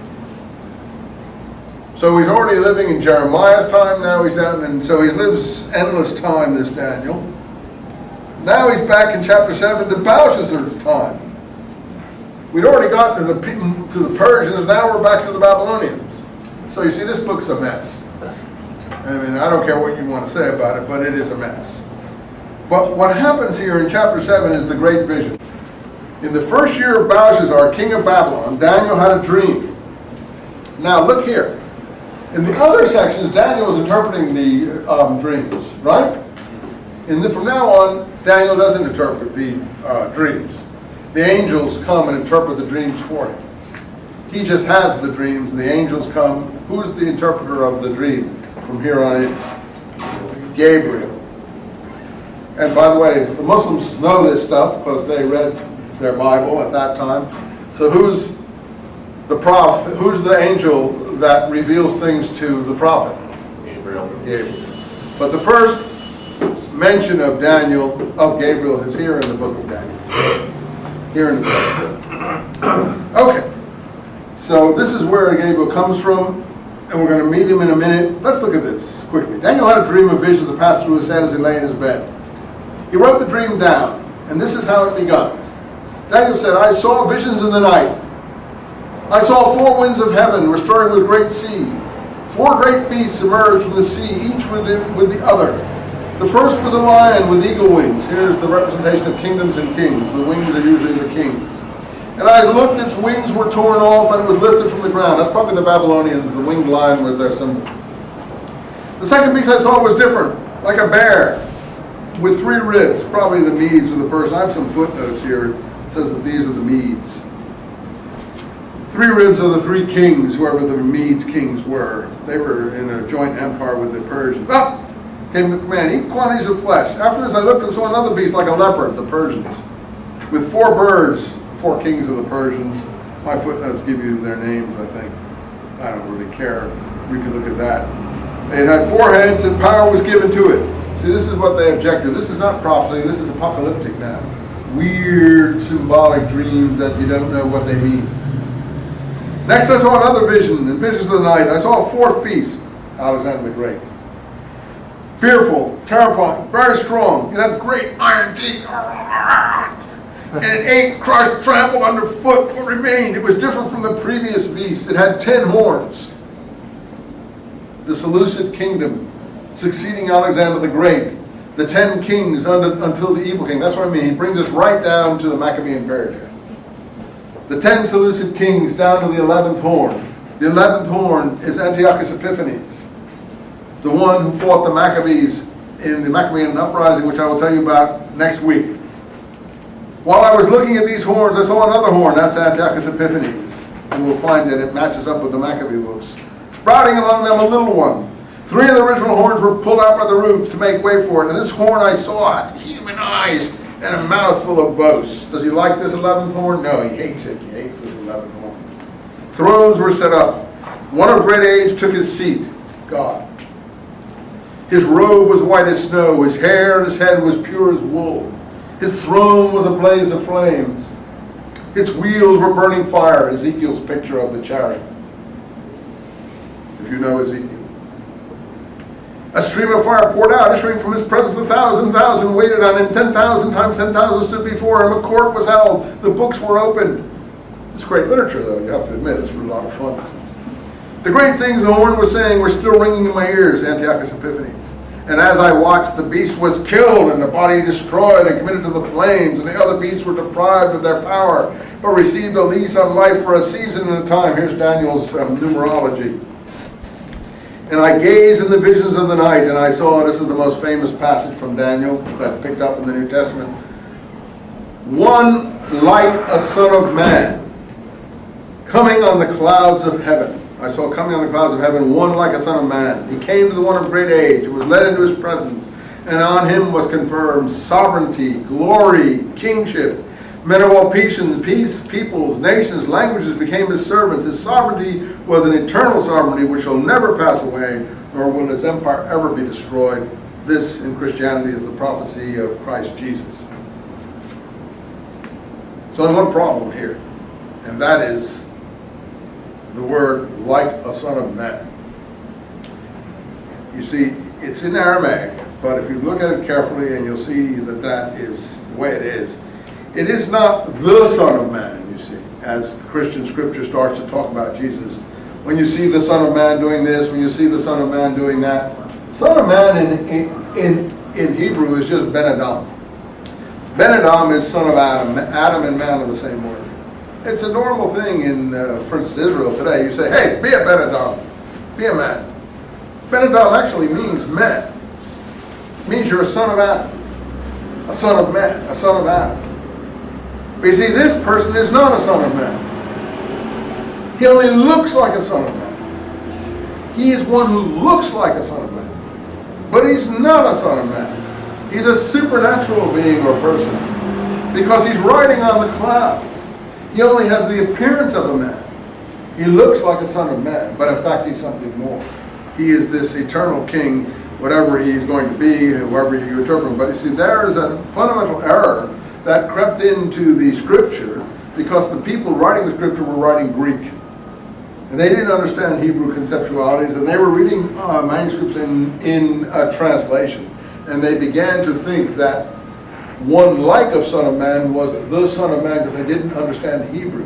So he's already living in Jeremiah's time. Now he's down, and so he lives endless time, this Daniel. Now he's back in chapter 7 to Belshazzar's time. We'd already got to the Persians, now we're back to the Babylonians. So you see, this book's a mess. I mean, I don't care what you want to say about it, but it is a mess. But what happens here in chapter 7 is the great vision. In the first year of Belshazzar, king of Babylon, Daniel had a dream. Now look here. In the other sections, Daniel is interpreting the dreams, right? And then from now on, Daniel doesn't interpret the dreams. The angels come and interpret the dreams for him. He just has the dreams. The angels come. Who's the interpreter of the dream from here on in? Gabriel. And by the way, the Muslims know this stuff because they read their Bible at that time. So who's the Prof? Who's the angel that reveals things to the prophet? Gabriel. Gabriel. But the first mention of Gabriel is here in the book of Daniel. Here in the book. Okay. So this is where Gabriel comes from, and we're going to meet him in a minute. Let's look at this quickly. Daniel had a dream of visions that passed through his head as he lay in his bed. He wrote the dream down, and this is how it began. Daniel said, I saw visions in the night. I saw 4 winds of heaven restoring with great sea. 4 great beasts emerged from the sea, each with the other. The first was a lion with eagle wings. Here's the representation of kingdoms and kings. The wings are usually the kings. And I looked, its wings were torn off and it was lifted from the ground. That's probably the Babylonians. The winged lion was their symbol. The second beast I saw was different, like a bear, with 3 ribs, probably the Medes of the Persians. I have some footnotes here. It says that these are the Medes. 3 ribs of the 3 kings, whoever the Medes kings were. They were in a joint empire with the Persians. Up came the command, eat quantities of flesh. After this I looked and saw another beast like a leopard, the Persians, with 4 birds, 4 kings of the Persians. My footnotes give you their names, I think. I don't really care. We can look at that. It had 4 heads and power was given to it. See, this is what they object to. This is not prophecy, this is apocalyptic now. Weird symbolic dreams that you don't know what they mean. Next I saw another vision, in visions of the night. I saw a 4th beast, Alexander the Great. Fearful, terrifying, very strong. It had great iron teeth. And it ate, crushed, trampled underfoot what remained. It was different from the previous beast. It had 10 horns. The Seleucid kingdom succeeding Alexander the Great, the 10 kings until the evil king. That's what I mean. He brings us right down to the Maccabean period here. The 10 Seleucid kings down to the 11th horn. The 11th horn is Antiochus Epiphanes, the one who fought the Maccabees in the Maccabean uprising, which I will tell you about next week. While I was looking at these horns, I saw another horn. That's Antiochus Epiphanes. And we'll find that it matches up with the Maccabee books. Sprouting among them a little one. 3 of the original horns were pulled out by the roots to make way for it. And this horn I saw had human eyes and a mouth full of boasts. Does he like this 11th horn? No, he hates it. He hates this 11th horn. Thrones were set up. One of great age took his seat, God. His robe was white as snow. His hair and his head was pure as wool. His throne was a blaze of flames. Its wheels were burning fire, Ezekiel's picture of the chariot. If you know Ezekiel. A stream of fire poured out, issuing from his presence 1,000,000 waited on him. 10,000 times 10,000 stood before him. A court was held. The books were opened. It's great literature, though, you have to admit. It's a lot of fun. The great things the horn was saying were still ringing in my ears, Antiochus Epiphanes. And as I watched, the beast was killed, and the body destroyed and committed to the flames, and the other beasts were deprived of their power, but received a lease on life for a season and a time. Here's Daniel's numerology. And I gazed in the visions of the night, and I saw, this is the most famous passage from Daniel that's picked up in the New Testament, one like a son of man, coming on the clouds of heaven. I saw coming on the clouds of heaven one like a son of man. He came to the one of great age, who was led into his presence, and on him was confirmed sovereignty, glory, kingship. Men of all peoples, nations, languages became his servants. His sovereignty was an eternal sovereignty which shall never pass away, nor will his empire ever be destroyed. This, in Christianity, is the prophecy of Christ Jesus. So there's one problem here, and that is the word like a son of man. You see, it's in Aramaic, but if you look at it carefully, and you'll see that that is the way it is. It is not the Son of Man, you see, as the Christian scripture starts to talk about Jesus. When you see the Son of Man doing this, when you see the Son of Man doing that, Son of Man in Hebrew is just Ben Adam. Ben Adam is son of Adam. Adam and man are the same word. It's a normal thing in, for instance, Israel today. You say, hey, be a Ben Adam. Be a man. Ben Adam actually means man. It means you're a son of Adam. A son of man. A son of Adam. But you see, this person is not a son of man. He only looks like a son of man. He is one who looks like a son of man. But he's not a son of man. He's a supernatural being or person. Because he's riding on the clouds. He only has the appearance of a man. He looks like a son of man, but in fact he's something more. He is this eternal king, whatever he's going to be, whoever you interpret him. But you see, there is a fundamental error that crept into the scripture because the people writing the scripture were writing Greek. And they didn't understand Hebrew conceptualities, and they were reading manuscripts in translation. And they began to think that one like of Son of Man was the Son of Man because they didn't understand Hebrew.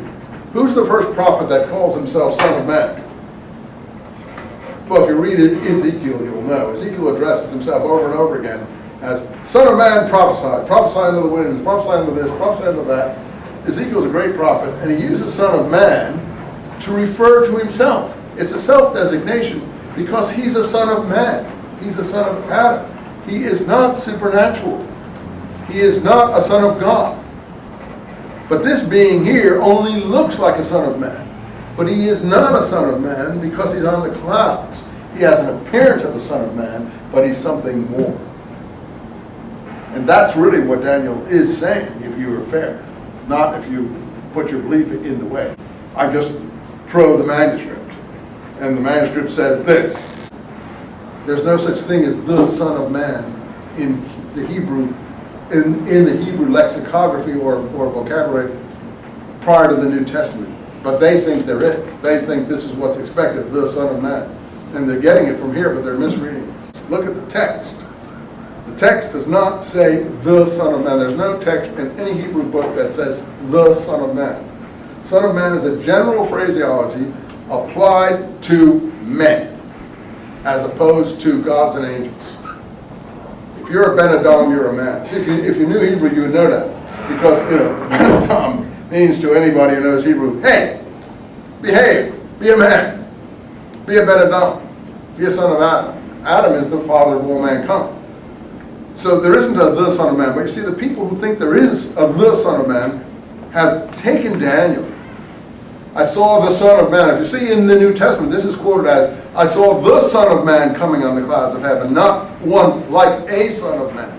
Who's the first prophet that calls himself Son of Man? Well, if you read Ezekiel, you'll know. Ezekiel addresses himself over and over again as Son of Man, prophesy. Prophesy unto the winds, prophesy unto this, prophesy unto that. Ezekiel's a great prophet, and he uses Son of Man to refer to himself. It's a self-designation because he's a son of man. He's a son of Adam. He is not supernatural. He is not a son of God. But this being here only looks like a son of man. But he is not a son of man because he's on the clouds. He has an appearance of a son of man, but he's something more. And that's really what Daniel is saying, if you are fair. Not if you put your belief in the way. I'm just pro the manuscript. And the manuscript says this. There's no such thing as the Son of Man in the Hebrew, in the Hebrew lexicography or vocabulary prior to the New Testament. But they think there is. They think this is what's expected, the Son of Man. And they're getting it from here, but they're misreading it. Look at the text. The text does not say the Son of Man. There's no text in any Hebrew book that says the Son of Man. Son of Man is a general phraseology applied to men. as opposed to gods and angels. If you're a Ben Adam, you're a man. See, if you knew Hebrew, you would know that. Because, Ben Adam means to anybody who knows Hebrew, hey, behave, be a man, be a Ben Adam, be a son of Adam. Adam is the father of all mankind. So there isn't a the Son of Man, but you see, the people who think there is a the Son of Man have taken Daniel. I saw the Son of Man. If you see in the New Testament, this is quoted as, I saw the Son of Man coming on the clouds of heaven, not one like a Son of Man.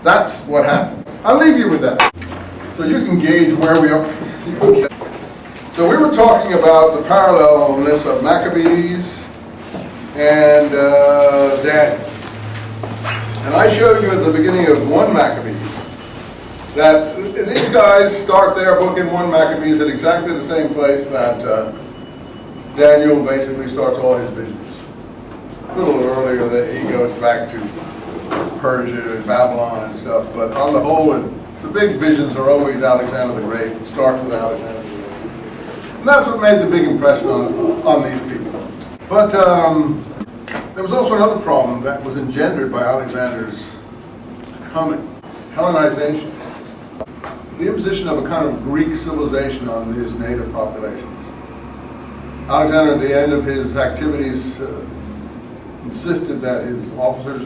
That's what happened. I'll leave you with that, so you can gauge where we are. So we were talking about the parallelness of Maccabees and Daniel. And I showed you at the beginning of 1 Maccabees that these guys start their book in 1 Maccabees at exactly the same place that Daniel basically starts all his visions. A little earlier that he goes back to Persia and Babylon and stuff, but on the whole, the big visions are always Alexander the Great. It starts with Alexander the Great. And that's what made the big impression on these people. But there was also another problem that was engendered by Alexander's coming, Hellenization. The imposition of a kind of Greek civilization on his native populations. Alexander, at the end of his activities, insisted that his officers,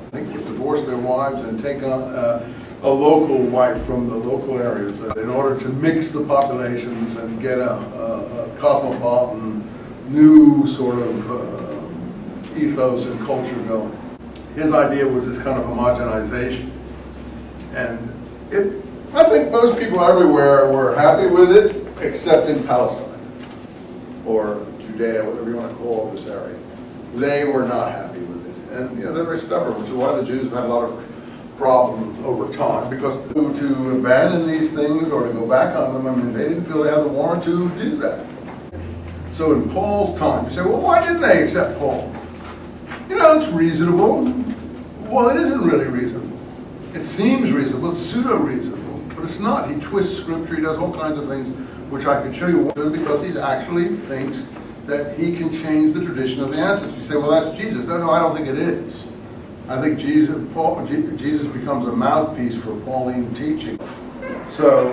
I think, would divorce their wives and take on a local wife from the local areas in order to mix the populations and get a cosmopolitan, new sort of ethos and culture going. His idea was this kind of homogenization. And I think most people everywhere were happy with it, except in Palestine, or Judea, whatever you want to call this area. They were not happy with it. And they're very stubborn, which is why the Jews have had a lot of problems over time, because to abandon these things or to go back on them, I mean, they didn't feel they had the warrant to do that. So in Paul's time, you say, well, why didn't they accept Paul? It's reasonable. Well, it isn't really reasonable. It seems reasonable, it's pseudo-reasonable, but it's not. He twists scripture, he does all kinds of things, which I could show you, because he actually thinks that he can change the tradition of the ancestors. You say, well, that's Jesus. No, I don't think it is. I think Jesus becomes a mouthpiece for Pauline teaching. So,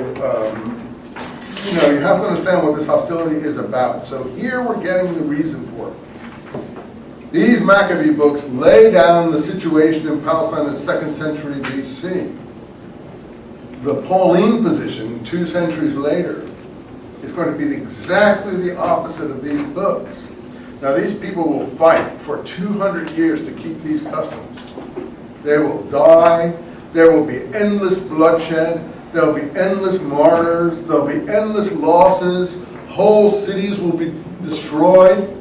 you have to understand what this hostility is about. So here we're getting the reason for it. These Maccabee books lay down the situation in Palestine in the 2nd century BC. The Pauline position, 2 centuries later, is going to be exactly the opposite of these books. Now, these people will fight for 200 years to keep these customs. They will die. There will be endless bloodshed. There will be endless martyrs. There will be endless losses. Whole cities will be destroyed.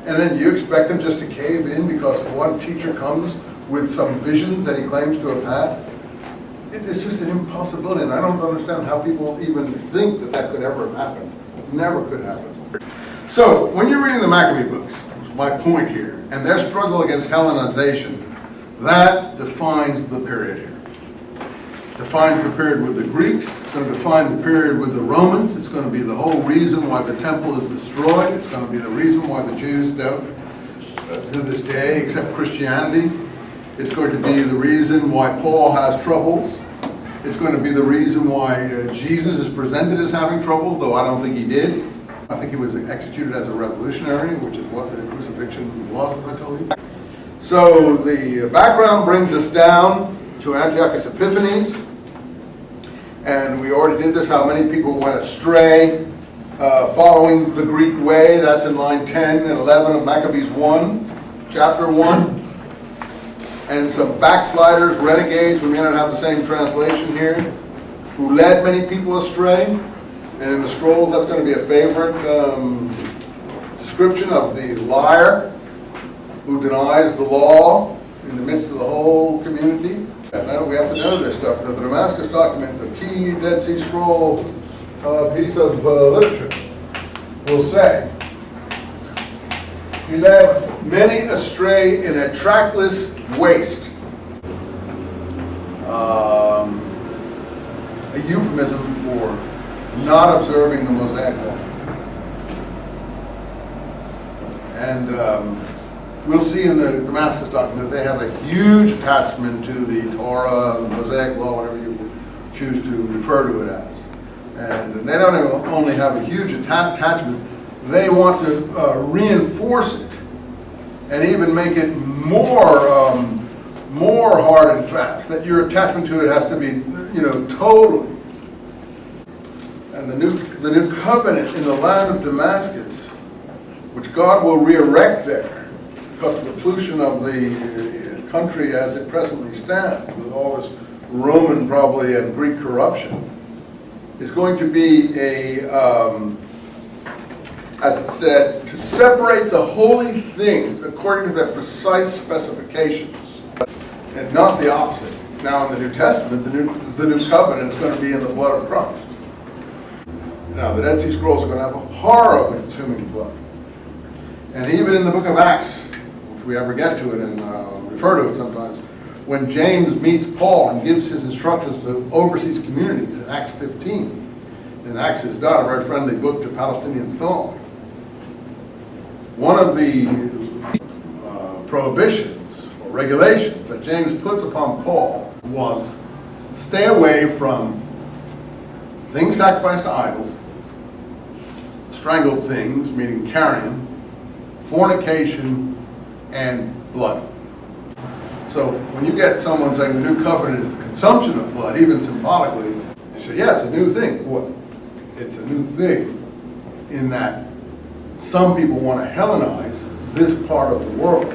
And then you expect them just to cave in because one teacher comes with some visions that he claims to have had? It's just an impossibility, and I don't understand how people even think that that could ever have happened. Never could happen. So, when you're reading the Maccabee books, my point here, and their struggle against Hellenization, that defines the period here. Defines the period with the Greeks, it's going to define the period with the Romans, it's going to be the whole reason why the temple is destroyed, it's going to be the reason why the Jews don't, to this day, accept Christianity. It's going to be the reason why Paul has troubles. It's going to be the reason why Jesus is presented as having troubles, though I don't think he did. I think he was executed as a revolutionary, which is what the crucifixion was, as I told you. So the background brings us down to Antiochus Epiphanes. And we already did this, how many people went astray following the Greek way. That's in line 10 and 11 of Maccabees 1, chapter 1. And some backsliders, renegades, we may not have the same translation here, who led many people astray. And in the scrolls, that's going to be a favorite description of the liar who denies the law in the midst of the whole community. And now we have to know this stuff. The Damascus document, the key Dead Sea Scroll piece of literature, will say, he led many astray in a trackless waste. A euphemism for not observing the Mosaic law. And we'll see in the Damascus document that they have a huge attachment to the Torah, the Mosaic Law, whatever you choose to refer to it as. And they don't only have a huge attachment, they want to reinforce it and even make it more hard and fast, that your attachment to it has to be, totally. And the new covenant in the land of Damascus, which God will re-erect there because of the pollution of the country as it presently stands, with all this Roman probably and Greek corruption, is going to be as it said, to separate the holy things according to their precise specifications, and not the opposite. Now in the New Testament, the new covenant is going to be in the blood of Christ. Now the Dead Sea Scrolls are going to have a horror of the consuming blood. And even in the book of Acts, if we ever get to it and refer to it sometimes, when James meets Paul and gives his instructions to overseas communities in Acts 15, and Acts is not a very friendly book to Palestinian thought, one of the prohibitions or regulations that James puts upon Paul was stay away from things sacrificed to idols, strangled things, meaning carrion, fornication, and blood. So when you get someone saying the new covenant is the consumption of blood, even symbolically, you say, yeah, it's a new thing. What? It's a new thing in that some people want to Hellenize this part of the world.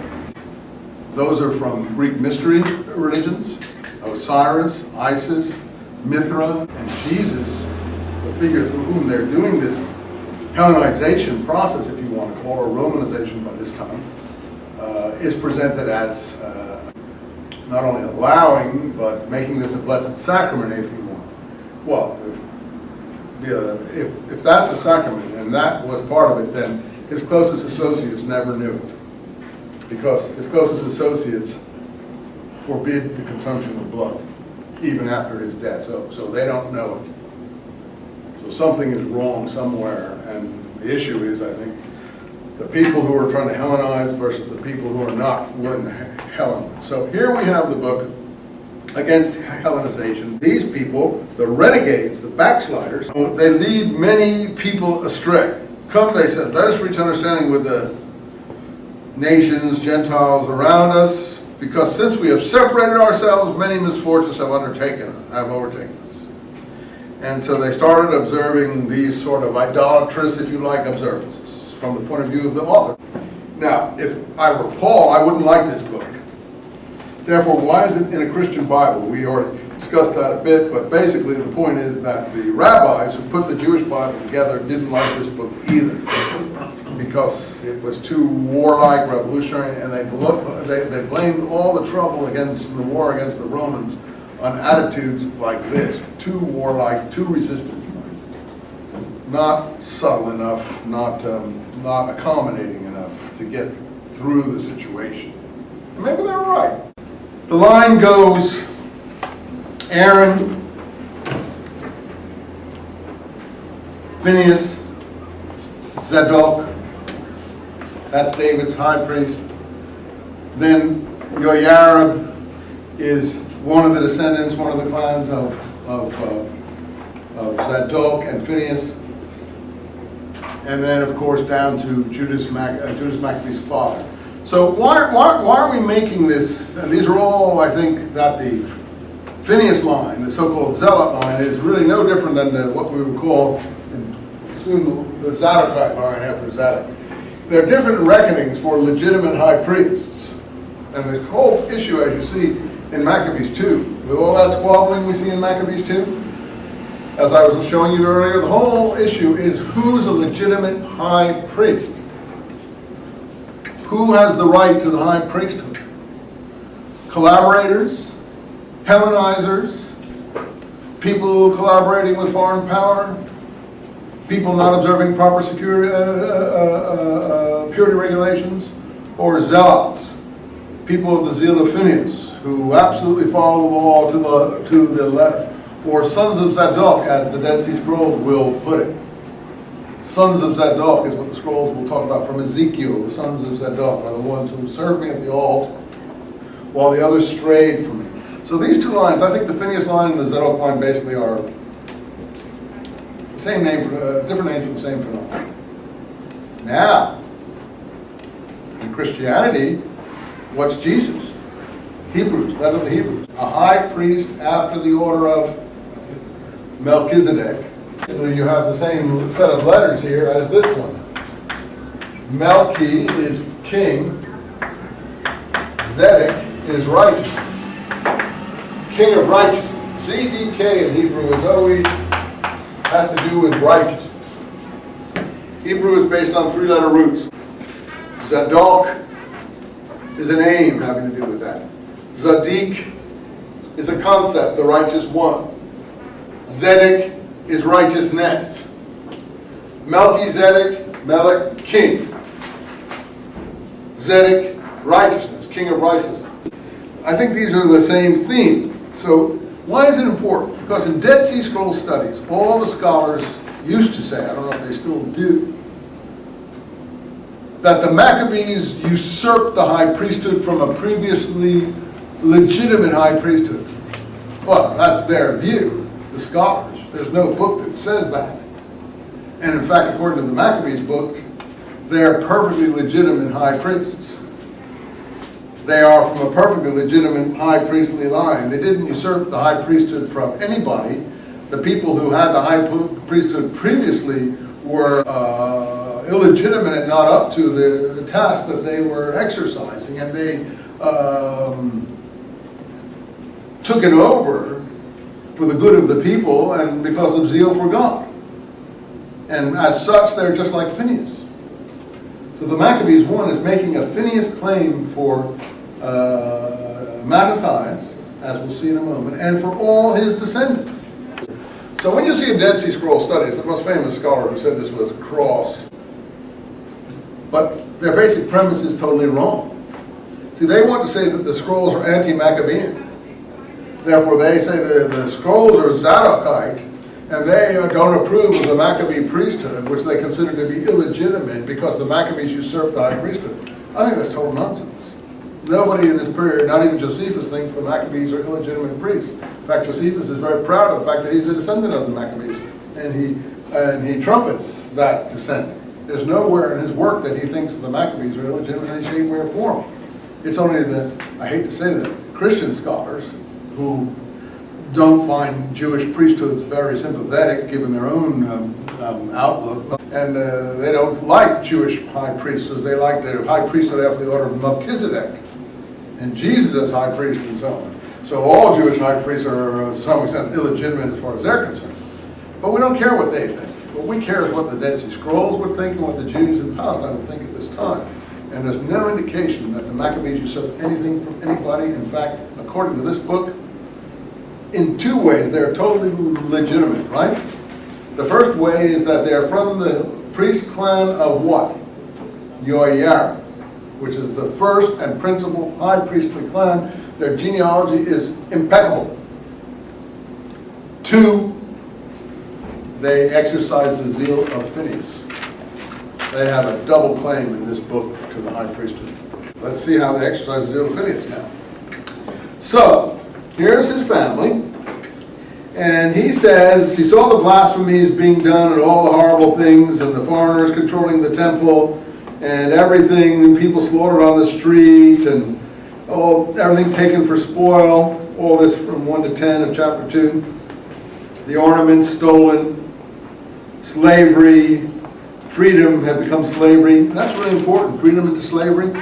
Those are from Greek mystery religions, Osiris, Isis, Mithra, and Jesus, the figures through whom they're doing this Hellenization process, if you want to call it, or Romanization by this time, is presented as not only allowing, but making this a blessed sacrament, if you want. Well, if that's a sacrament, and that was part of it, then his closest associates never knew it. Because his closest associates forbid the consumption of blood, even after his death. So they don't know it. So something is wrong somewhere, and the issue is, I think, the people who are trying to Hellenize versus the people who are not willing to Hellenize. So here we have the book against Hellenization. These people, the renegades, the backsliders, they lead many people astray. Come, they said, let us reach understanding with the nations, Gentiles around us, because since we have separated ourselves, many misfortunes have overtaken us. And so they started observing these sort of idolatrous, if you like, observances from the point of view of the author. Now, if I were Paul, I wouldn't like this book. Therefore, why is it in a Christian Bible? We already discussed that a bit, but basically the point is that the rabbis who put the Jewish Bible together didn't like this book either, because it was too warlike, revolutionary, and they blamed all the trouble against the war against the Romans on attitudes like this: too warlike, too resistance-minded, not subtle enough, not accommodating enough to get through the situation. And maybe they were right. The line goes: Aaron, Phineas, Zadok, that's David's high priest. Then Joyarib is one of the descendants, one of the clans of Zadok and Phineas. And then, of course, down to Judas Maccabee's father. So why are we making this? And these are all, I think, that the Phineas line, the so-called Zealot line, is really no different than what we would call soon the Zadokite line after Zadok. There are different reckonings for legitimate high priests. And the whole issue, as you see in Maccabees 2, with all that squabbling we see in Maccabees 2, as I was showing you earlier, the whole issue is who's a legitimate high priest? Who has the right to the high priesthood? Collaborators? Hellenizers? People collaborating with foreign power? People not observing proper purity regulations? Or zealots? People of the zeal of Phineas, who absolutely follow the law to the letter? Or sons of Zadok, as the Dead Sea Scrolls will put it. Sons of Zadok is what the scrolls will talk about from Ezekiel. The sons of Zadok are the ones who served me at the altar, while the others strayed from me. So these two lines, I think the Phineas line and the Zadok line basically are the same name, different names for the same phenomenon. Now, in Christianity, what's Jesus? Hebrews, letter of the Hebrews. A high priest after the order of Melchizedek. You have the same set of letters here as this one. Melchi is king. Zedek is righteous. King of righteousness. ZDK in Hebrew is always has to do with righteousness. Hebrew is based on three-letter roots. Zadok is a name having to do with that. Zadik is a concept, the righteous one. Zedek is righteousness. Melchizedek, Melech, king. Zedek, righteousness, king of righteousness. I think these are the same theme. So why is it important? Because in Dead Sea Scroll studies, all the scholars used to say, I don't know if they still do, that the Maccabees usurped the high priesthood from a previously legitimate high priesthood. Well, that's their view, the scholars. There's no book that says that. And in fact, according to the Maccabees book, they're perfectly legitimate high priests. They are from a perfectly legitimate high priestly line. They didn't usurp the high priesthood from anybody. The people who had the high priesthood previously were illegitimate and not up to the task that they were exercising, and they took it over for the good of the people and because of zeal for God. And as such, they're just like Phineas. So the Maccabees one is making a Phineas claim for Mattathias, as we'll see in a moment, and for all his descendants. So when you see in Dead Sea Scroll studies, the most famous scholar who said this was Cross, but their basic premise is totally wrong. See, they want to say that the scrolls are anti-Maccabean. Therefore, they say the scrolls are Zadokite, and they don't approve of the Maccabee priesthood, which they consider to be illegitimate because the Maccabees usurped the high priesthood. I think that's total nonsense. Nobody in this period, not even Josephus, thinks the Maccabees are illegitimate priests. In fact, Josephus is very proud of the fact that he's a descendant of the Maccabees, and he trumpets that descent. There's nowhere in his work that he thinks the Maccabees are illegitimate in any shape, way, or form. It's only the, I hate to say that, Christian scholars who don't find Jewish priesthoods very sympathetic given their own outlook, and they don't like Jewish high priests. They like the high priesthood after the order of Melchizedek, and Jesus as high priest and so on. So all Jewish high priests are to some extent illegitimate as far as they're concerned. But we don't care what they think. What we care is what the Dead Sea Scrolls would think and what the Jews in Palestine would think at this time. And there's no indication that the Maccabees usurped anything from anybody. In fact, according to this book, in two ways, they're totally legitimate, right? The first way is that they're from the priest clan of what? Yoyar, which is the first and principal high priestly clan. Their genealogy is impeccable. Two, they exercise the zeal of Phineas. They have a double claim in this book to the high priesthood. Let's see how they exercise the zeal of Phineas now. So, here's his family, and he says he saw the blasphemies being done and all the horrible things and the foreigners controlling the temple and everything, and people slaughtered on the street and everything taken for spoil, all this from 1 to 10 of chapter 2. The ornaments stolen, slavery, freedom had become slavery. That's really important, freedom into slavery.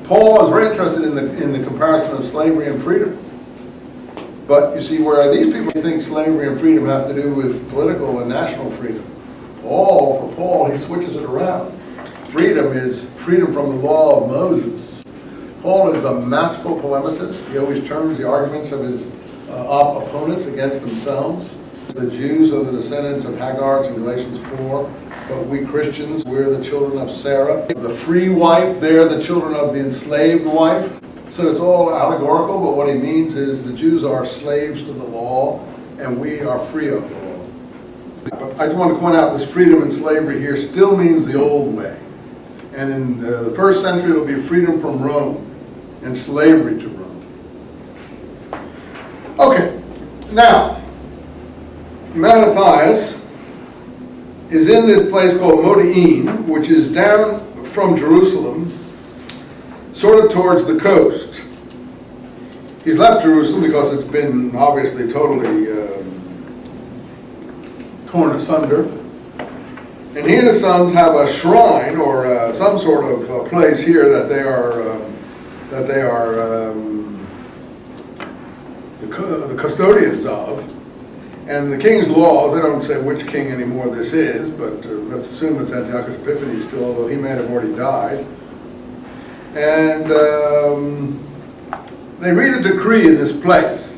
Paul is very interested in the comparison of slavery and freedom. But you see, where these people think slavery and freedom have to do with political and national freedom, for Paul, he switches it around. Freedom is freedom from the law of Moses. Paul is a masterful polemicist. He always turns the arguments of his opponents against themselves. The Jews are the descendants of Hagar, in Galatians 4, but we Christians, we're the children of Sarah. The free wife, they're the children of the enslaved wife. So it's all allegorical, but what he means is the Jews are slaves to the law, and we are free of the law. But I just want to point out this freedom and slavery here still means the old way. And in the first century, it'll be freedom from Rome and slavery to Rome. Okay, now, Mattathias is in this place called Modi'in, which is down from Jerusalem, sort of towards the coast. He's left Jerusalem because it's been obviously totally torn asunder. And he and his sons have a shrine or some sort of place here that they are the custodians of. And the king's laws, they don't say which king anymore this is, but let's assume it's Antiochus Epiphanes still, although he may have already died. And they read a decree in this place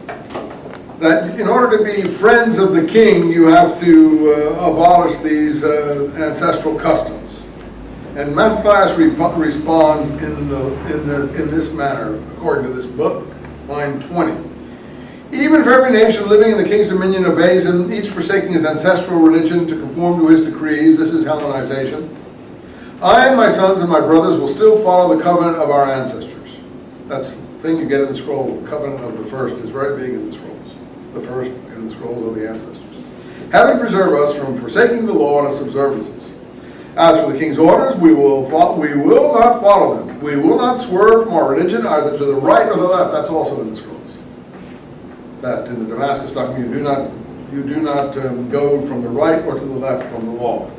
that in order to be friends of the king, you have to abolish these ancestral customs. And Mattathias responds in this manner, according to this book, line 20. Even if every nation living in the king's dominion obeys him, each forsaking his ancestral religion to conform to his decrees, this is Hellenization, I and my sons and my brothers will still follow the covenant of our ancestors. That's the thing you get in the scroll. The covenant of the first is very big in the scrolls. The first in the scrolls of the ancestors. Having preserved us from forsaking the law and its observances. As for the king's orders, we will not follow them. We will not swerve from our religion either to the right or the left. That's also in the scrolls. That in the Damascus document, you do not go from the right or to the left from the law.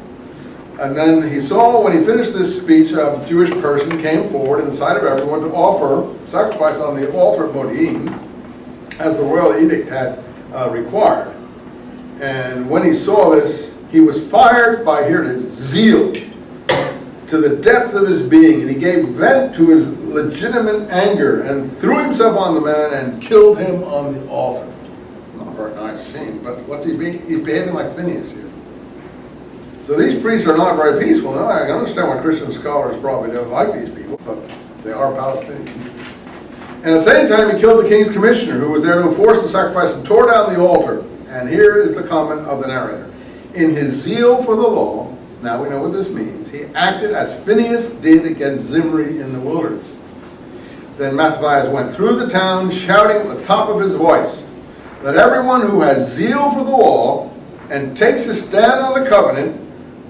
And then he saw, when he finished this speech, a Jewish person came forward in the sight of everyone to offer sacrifice on the altar at Modi'in, as the royal edict had required. And when he saw this, he was fired by, here it is, zeal to the depth of his being, and he gave vent to his legitimate anger and threw himself on the man and killed him on the altar. Not a very nice scene, but what's he being? He's behaving like Phineas here. So these priests are not very peaceful. Now I understand why Christian scholars probably don't like these people, but they are Palestinians. And at the same time, he killed the king's commissioner, who was there to enforce the sacrifice, and tore down the altar. And here is the comment of the narrator. In his zeal for the law, now we know what this means, he acted as Phineas did against Zimri in the wilderness. Then Mattathias went through the town, shouting at the top of his voice, let everyone who has zeal for the law and takes a stand on the covenant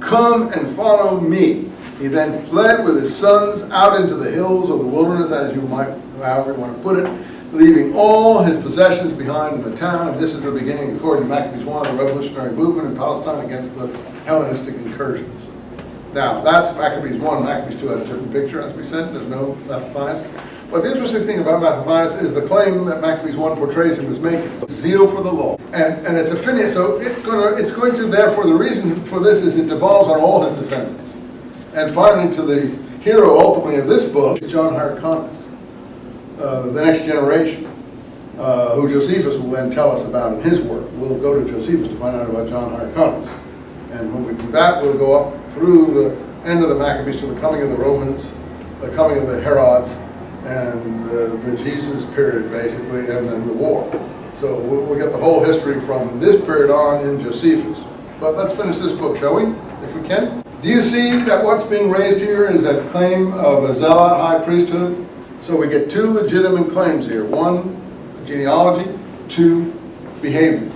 come and follow me. He then fled with his sons out into the hills of the wilderness, as you might, however you want to put it, leaving all his possessions behind in the town. And this is the beginning, according to Maccabees 1, of the revolutionary movement in Palestine against the Hellenistic incursions. Now, that's Maccabees 1. Maccabees 2 has a different picture, as we said. There's no Mattathias. But the interesting thing about Mattathias is the claim that Maccabees 1 portrays him as making. Zeal for the law. And it's a Phineas, so it's going to, therefore, the reason for this is it devolves on all his descendants. And finally, to the hero, ultimately, of this book, is John Hyrcanus, the next generation, who Josephus will then tell us about in his work. We'll go to Josephus to find out about John Hyrcanus. And when we do that, we'll go up through the end of the Maccabees to the coming of the Romans, the coming of the Herods, and the Jesus period, basically, and then the war. So we'll get the whole history from this period on in Josephus. But let's finish this book, shall we, if we can? Do you see that what's being raised here is that claim of a zealot high priesthood? So we get two legitimate claims here. One, genealogy. Two, behavior.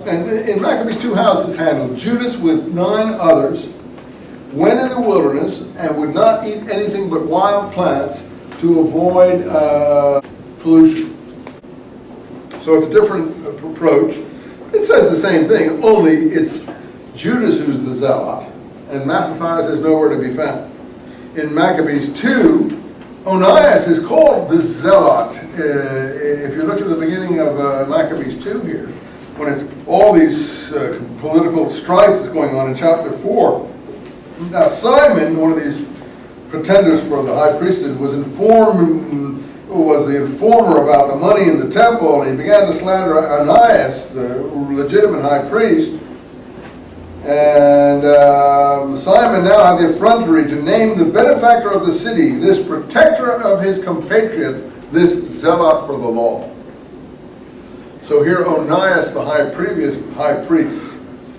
And in Maccabees 2, how is this handled? Judas with 9 others went in the wilderness and would not eat anything but wild plants to avoid pollution. So it's a different approach. It says the same thing, only it's Judas who's the zealot, and Mattathias is nowhere to be found. In Maccabees 2, Onias is called the zealot. If you look at the beginning of Maccabees 2 here, when it's all these political strife is going on in chapter 4. Now Simon, one of these pretenders for the high priesthood, was the informer about the money in the temple, and he began to slander Onias, the legitimate high priest. And Simon now had the effrontery to name the benefactor of the city, this protector of his compatriots, this zealot for the law. So here Onias, the previous high priest,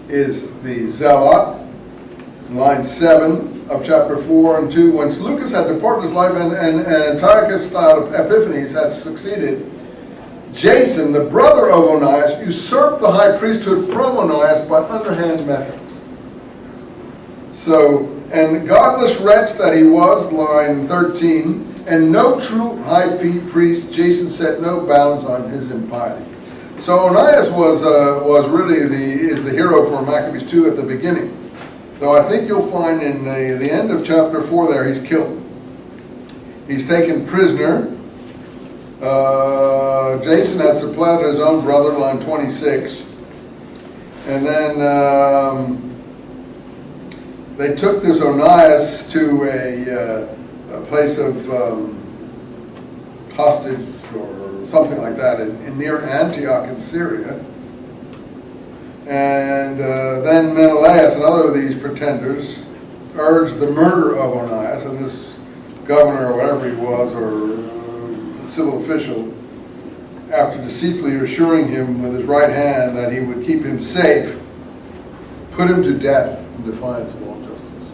is the zealot. Line 7 of chapter 4 and 2. Once Lucas had departed his life and Antiochus style of Epiphanes had succeeded, Jason, the brother of Onias, usurped the high priesthood from Onias by underhand methods. So, and godless wretch that he was, line 13, and no true high priest, Jason set no bounds on his impiety. So Onias was really is the hero for Maccabees 2 at the beginning. Though I think you'll find in the end of chapter 4 there, he's killed. He's taken prisoner. Jason had supplanted his own brother, line 26. And then they took this Onias to a place of hostage or something like that in near Antioch in Syria. And then Menelaus and other of these pretenders urged the murder of Onias, and this governor or whatever he was, or civil official, after deceitfully assuring him with his right hand that he would keep him safe, put him to death in defiance of all justice.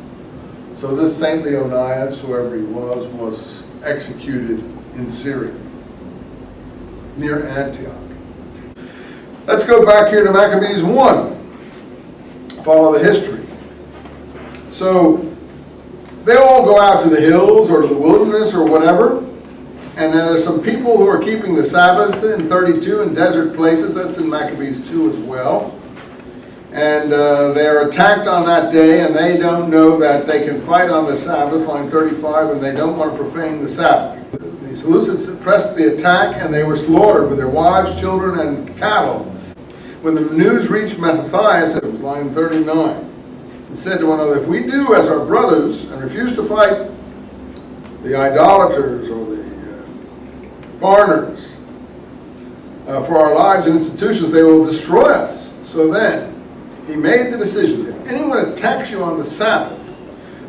So this saintly Onias, whoever he was executed in Syria, near Antioch. Let's go back here to Maccabees 1. Follow the history. So they all go out to the hills or to the wilderness or whatever. And there's some people who are keeping the Sabbath in 32 in desert places. That's in Maccabees 2 as well. And they're attacked on that day, and they don't know that they can fight on the Sabbath, line 35, and they don't want to profane the Sabbath. The Seleucids pressed the attack, and they were slaughtered with their wives, children, and cattle. When the news reached Mattathias, it was line 39, and said to one another, if we do as our brothers and refuse to fight the idolaters or the foreigners for our lives and institutions, they will destroy us. So then, he made the decision, if anyone attacks you on the Sabbath,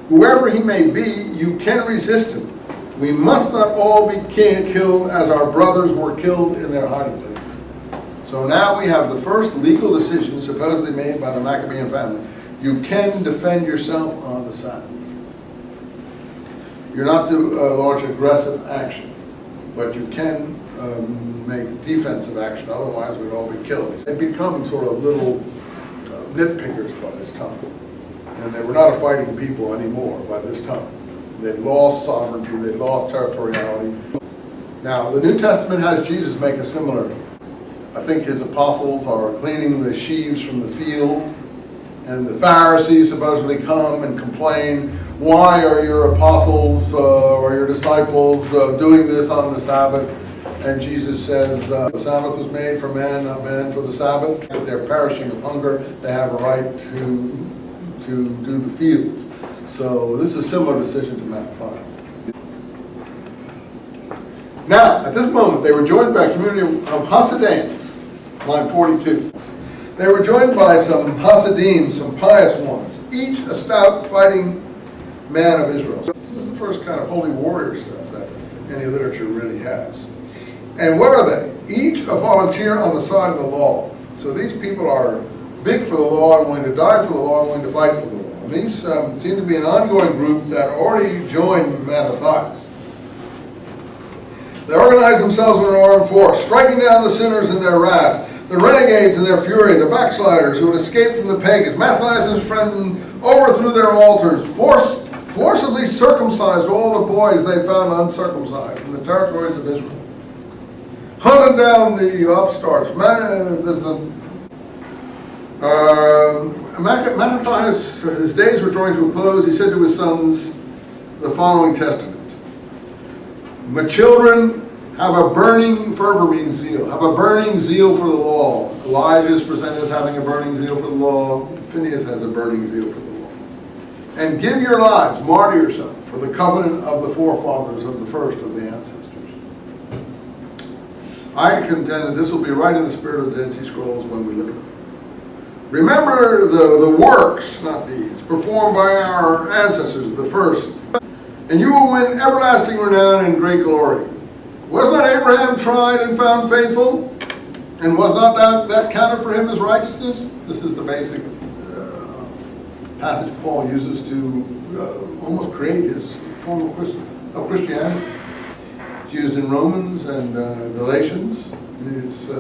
whoever he may be, you can resist him. We must not all be killed as our brothers were killed in their hiding place. So now we have the first legal decision supposedly made by the Maccabean family. You can defend yourself on the Sabbath. You're not to launch aggressive action, but you can make defensive action, otherwise we'd all be killed. They become sort of little nitpickers by this time. And they were not a fighting people anymore by this time. They'd lost sovereignty, they'd lost territoriality. Now, the New Testament has Jesus make a similar. I think his apostles are cleaning the sheaves from the field, and the Pharisees supposedly come and complain, why are your apostles or your disciples doing this on the Sabbath? And Jesus says, the Sabbath was made for man, not man for the Sabbath. If they're perishing of hunger, they have a right to do the fields. So this is a similar decision to Mattathias. Now, at this moment, they were joined by a community of Hasideans, line 42. They were joined by some Hasidim, some pious ones, each a stout fighting man of Israel. So this is the first kind of holy warrior stuff that any literature really has. And what are they? Each a volunteer on the side of the law. So these people are big for the law and willing to die for the law and willing to fight for the law. And these seem to be an ongoing group that already joined Mattathias. They organize themselves in an armed force, striking down the sinners in their wrath, the renegades in their fury, the backsliders who had escaped from the pagans. Mattathias and his friend overthrew their altars, forcibly circumcised all the boys they found uncircumcised in the territories of Israel. Hunted down the upstarts. Mattathias, his days were drawing to a close. He said to his sons the following testament. My children, have a burning fervor means zeal. Have a burning zeal for the law. Elijah is presented as having a burning zeal for the law. Phineas has a burning zeal for the law. And give your lives, martyr yourself, for the covenant of the forefathers of the first of the ancestors. I contend that this will be right in the spirit of the Dead Sea Scrolls when we look at them. Remember the works, not deeds, performed by our ancestors, the first, and you will win everlasting renown and great glory. Was not Abraham tried and found faithful? And was not that counted for him as righteousness? This is the basic passage Paul uses to almost create his form of Christianity. It's used in Romans and Galatians. It's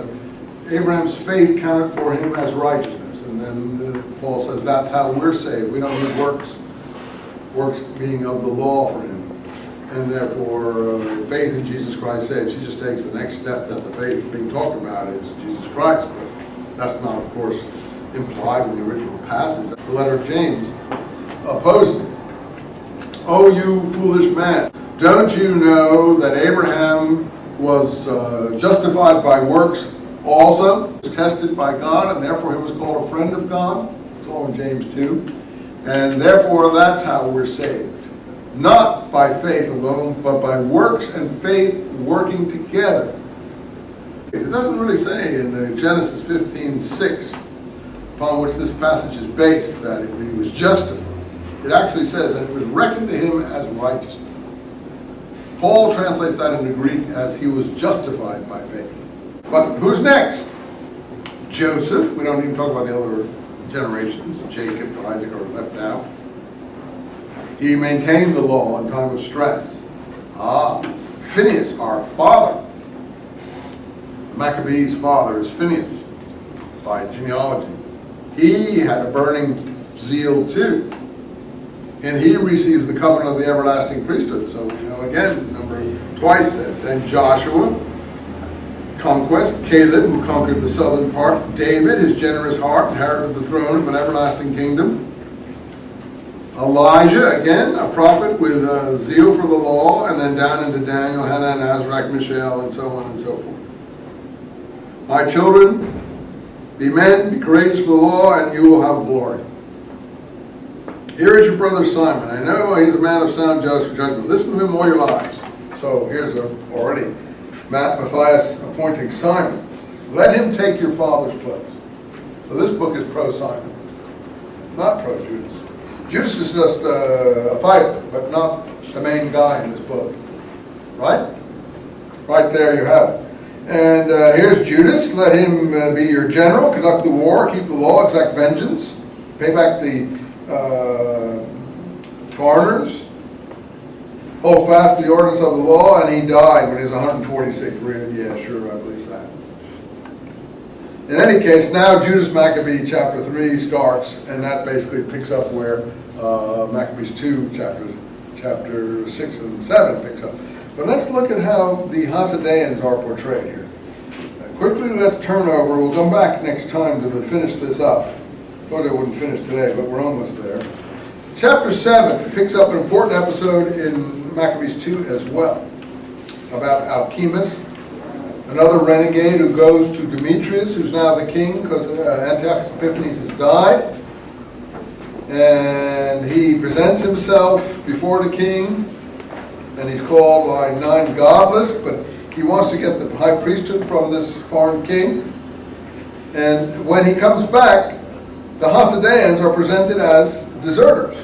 Abraham's faith counted for him as righteousness. And then Paul says that's how we're saved. We don't need works. Works being of the law for him. And therefore, faith in Jesus Christ saves. He just takes the next step that the faith being talked about is Jesus Christ. But that's not, of course, implied in the original passage. The letter of James opposes it. Oh, you foolish man, don't you know that Abraham was justified by works also, was tested by God, and therefore he was called a friend of God? It's all in James 2. And therefore, that's how we're saved. Not by faith alone, but by works and faith working together. It doesn't really say in Genesis 15:6, upon which this passage is based, that he was justified. It actually says that it was reckoned to him as righteousness. Paul translates that into Greek as he was justified by faith. But who's next? Joseph. We don't even talk about the other generations. Jacob, Isaac are left out. He maintained the law in time of stress. Phineas, our father. Maccabee's father is Phineas by genealogy. He had a burning zeal too. And he receives the covenant of the everlasting priesthood. So, again, twice said. Then Joshua, conquest. Caleb, who conquered the southern part. David, his generous heart, inherited the throne of an everlasting kingdom. Elijah, again, a prophet with zeal for the law, and then down into Daniel, Hannah, and Azarach, Mishael, and so on and so forth. My children, be men, be courageous for the law, and you will have glory. Here is your brother Simon. I know he's a man of sound judgment. Listen to him all your lives. So here's already Matthias appointing Simon. Let him take your father's place. So this book is pro-Simon, not pro-Judas. Judas is just a fighter, but not the main guy in this book. Right? Right there you have it. And here's Judas. Let him be your general, conduct the war, keep the law, exact vengeance, pay back the foreigners, hold fast to the ordinance of the law, and he died when he was 146. Yeah, sure, I believe that. In any case, now Judas Maccabee chapter 3 starts, and that basically picks up where Maccabees 2 chapter 6 and 7 picks up. But let's look at how the Hasideans are portrayed here. Quickly, let's turn over. We'll come back next time to finish this up. Thought I wouldn't finish today, but we're almost there. Chapter 7 picks up an important episode in Maccabees 2 as well, about Alchemus, another renegade who goes to Demetrius, who's now the king because Antiochus Epiphanes has died. And he presents himself before the king, and he's called by 9 godless, but he wants to get the high priesthood from this foreign king. And when he comes back, the Hasideans are presented as deserters.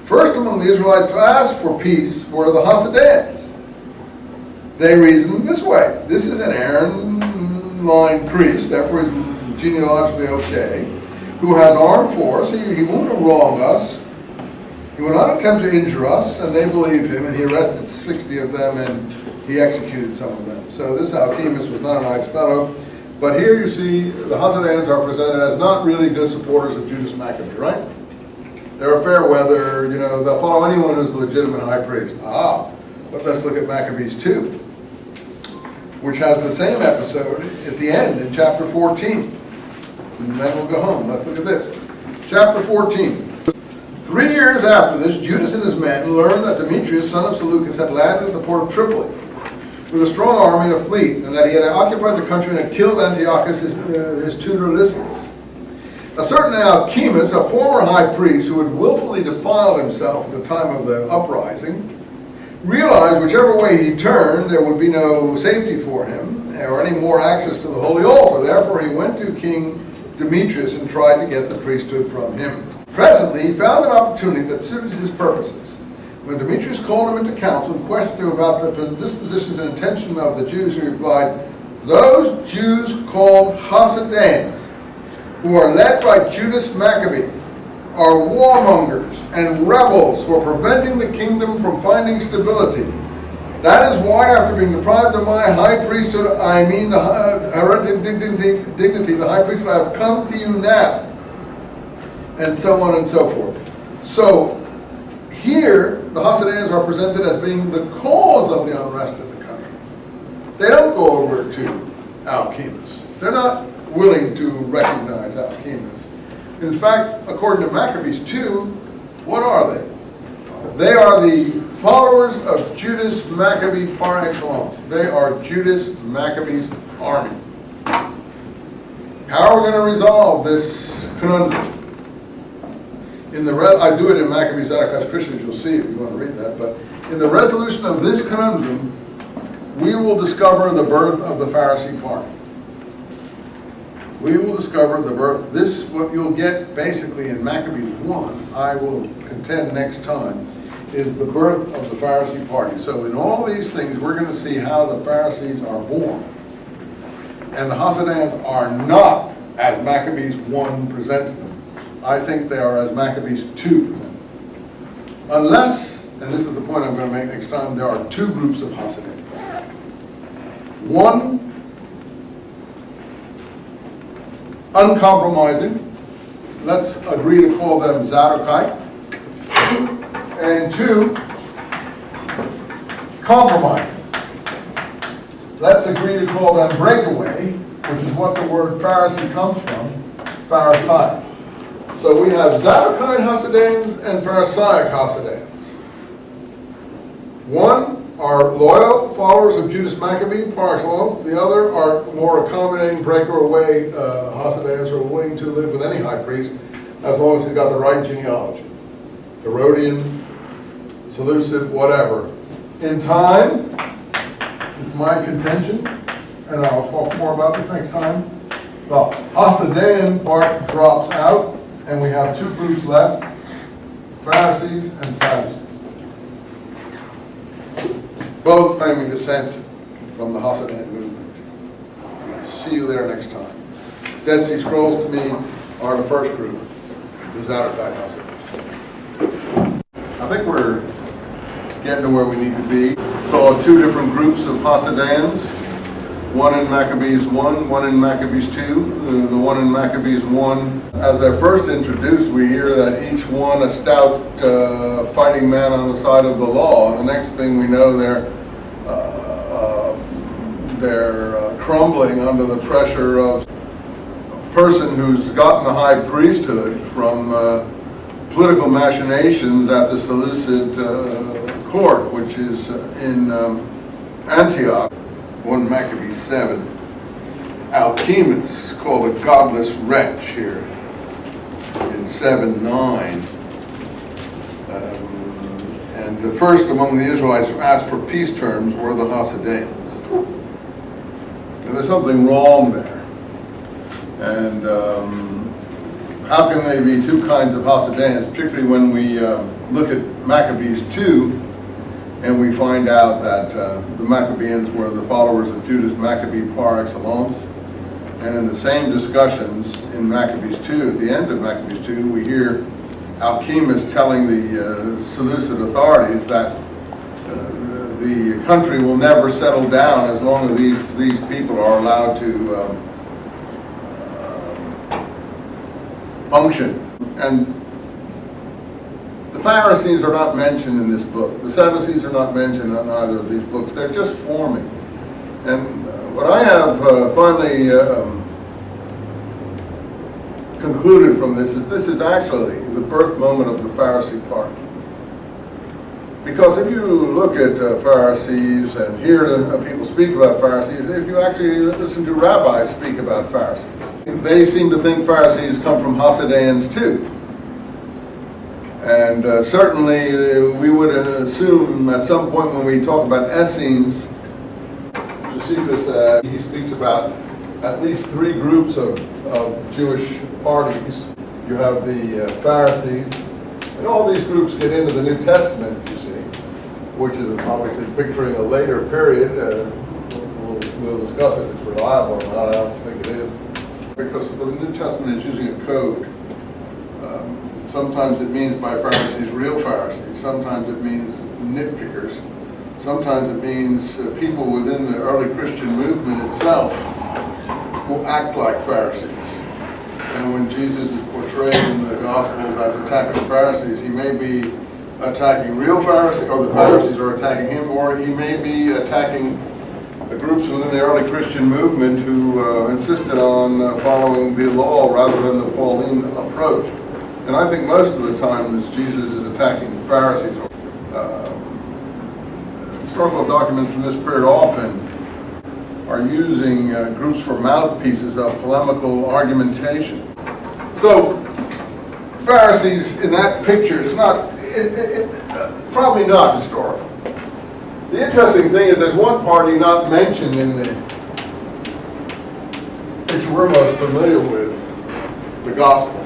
First among the Israelites to ask for peace were the Hasideans. They reasoned this way: this is an Aaron line priest, therefore he's genealogically okay, who has armed force. He won't wrong us. He will not attempt to injure us, and they believed him, and he arrested 60 of them, and he executed some of them. So this Alchemus was not a nice fellow. But here you see the Hasideans are presented as not really good supporters of Judas Maccabee, right? They're a fair weather, they'll follow anyone who's a legitimate high priest. But let's look at Maccabees 2, which has the same episode at the end in chapter 14. And then we'll go home. Let's look at this. Chapter 14. 3 years after this, Judas and his men learned that Demetrius, son of Seleucus, had landed at the port of Tripoli with a strong army and a fleet, and that he had occupied the country and had killed Antiochus, his tutor Lysias. A certain Alchemus, a former high priest who had willfully defiled himself at the time of the uprising, realized whichever way he turned, there would be no safety for him or any more access to the holy altar. Therefore, he went to King Demetrius and tried to get the priesthood from him. Presently, he found an opportunity that suited his purposes. When Demetrius called him into council and questioned him about the dispositions and intention of the Jews, he replied, "Those Jews called Hasideans, who are led by Judas Maccabee, are warmongers and rebels who are preventing the kingdom from finding stability. That is why, after being deprived of my high priesthood, I mean the hereditary dignity, the high priesthood, I have come to you now. And so on and so forth. So, here, the Hasidians are presented as being the cause of the unrest in the country. They don't go over to Al-Chemus. They're not willing to recognize Al-Chemus. In fact, according to Maccabees 2, what are they? They are the followers of Judas Maccabee par excellence. They are Judas Maccabee's army. How are we going to resolve this conundrum? I do it in Maccabees Atticus Christians, you'll see if you want to read that, but in the resolution of this conundrum, we will discover the birth of the Pharisee party. We will discover the birth, what you'll get basically in Maccabees 1, I will contend next time, is the birth of the Pharisee party. So in all these things, we're going to see how the Pharisees are born. And the Hasidians are not as Maccabees 1 presents them. I think they are as Maccabees 2. Unless, and this is the point I'm going to make next time, there are two groups of Hasidim. One, uncompromising. Let's agree to call them Zadokite. And two, compromising. Let's agree to call them breakaway, which is what the word Pharisee comes from, Pharisaic. So we have Zadokite Hasidians and Pharisaic Hasidians. One are loyal followers of Judas Maccabee, par excellence. The other are more accommodating breakaway Hasidians who are willing to live with any high priest as long as he's got the right genealogy. Herodian, Seleucid, whatever. In time, it's my contention, and I'll talk more about this next time, the Hasidian part drops out, and we have two groups left, Pharisees and Sadducees. Both claiming descent from the Hasidian movement. See you there next time. Dead Sea Scrolls to me are the first group, the Zadokite Hasidians. I think we're getting to where we need to be. Saw two different groups of Hasidians. One in Maccabees 1, one in Maccabees 2. The one in Maccabees 1, as they're first introduced, we hear that each one a stout fighting man on the side of the law. And the next thing we know, they're crumbling under the pressure of a person who's gotten the high priesthood from political machinations at the Seleucid court, which is in Antioch. 1 Maccabees 7. Al-Chemus, called a godless wretch here in 7:9. And the first among the Israelites who asked for peace terms were the Hasidians. And there's something wrong there. And how can they be two kinds of Hasidians, particularly when we look at Maccabees 2, and we find out that the Maccabeans were the followers of Judas Maccabee par excellence. And in the same discussions in Maccabees 2, at the end of Maccabees 2, we hear Al-Chemus telling the Seleucid authorities that the country will never settle down as long as these people are allowed to function. And the Pharisees are not mentioned in this book. The Sadducees are not mentioned on either of these books. They're just forming. And what I have finally concluded from this is actually the birth moment of the Pharisee party. Because if you look at Pharisees and hear people speak about Pharisees, if you actually listen to rabbis speak about Pharisees, they seem to think Pharisees come from Hasidians too. And certainly we would assume at some point when we talk about Essenes, Josephus, he speaks about at least three groups of Jewish parties. You have the Pharisees, and all these groups get into the New Testament, you see, which is obviously picturing a later period. We'll discuss if it's reliable or not. I don't think it is, because the New Testament is using a code. Sometimes it means by Pharisees, real Pharisees. Sometimes it means nitpickers. Sometimes it means people within the early Christian movement itself who act like Pharisees. And when Jesus is portrayed in the Gospels as attacking Pharisees, he may be attacking real Pharisees, or the Pharisees are attacking him, or he may be attacking the groups within the early Christian movement who insisted on following the law rather than the Pauline approach. And I think most of the times Jesus is attacking Pharisees. Historical documents from this period often are using groups for mouthpieces of polemical argumentation. So Pharisees in that picture is not, probably not historical. The interesting thing is there's one party not mentioned in the picture we're most familiar with, the Gospels.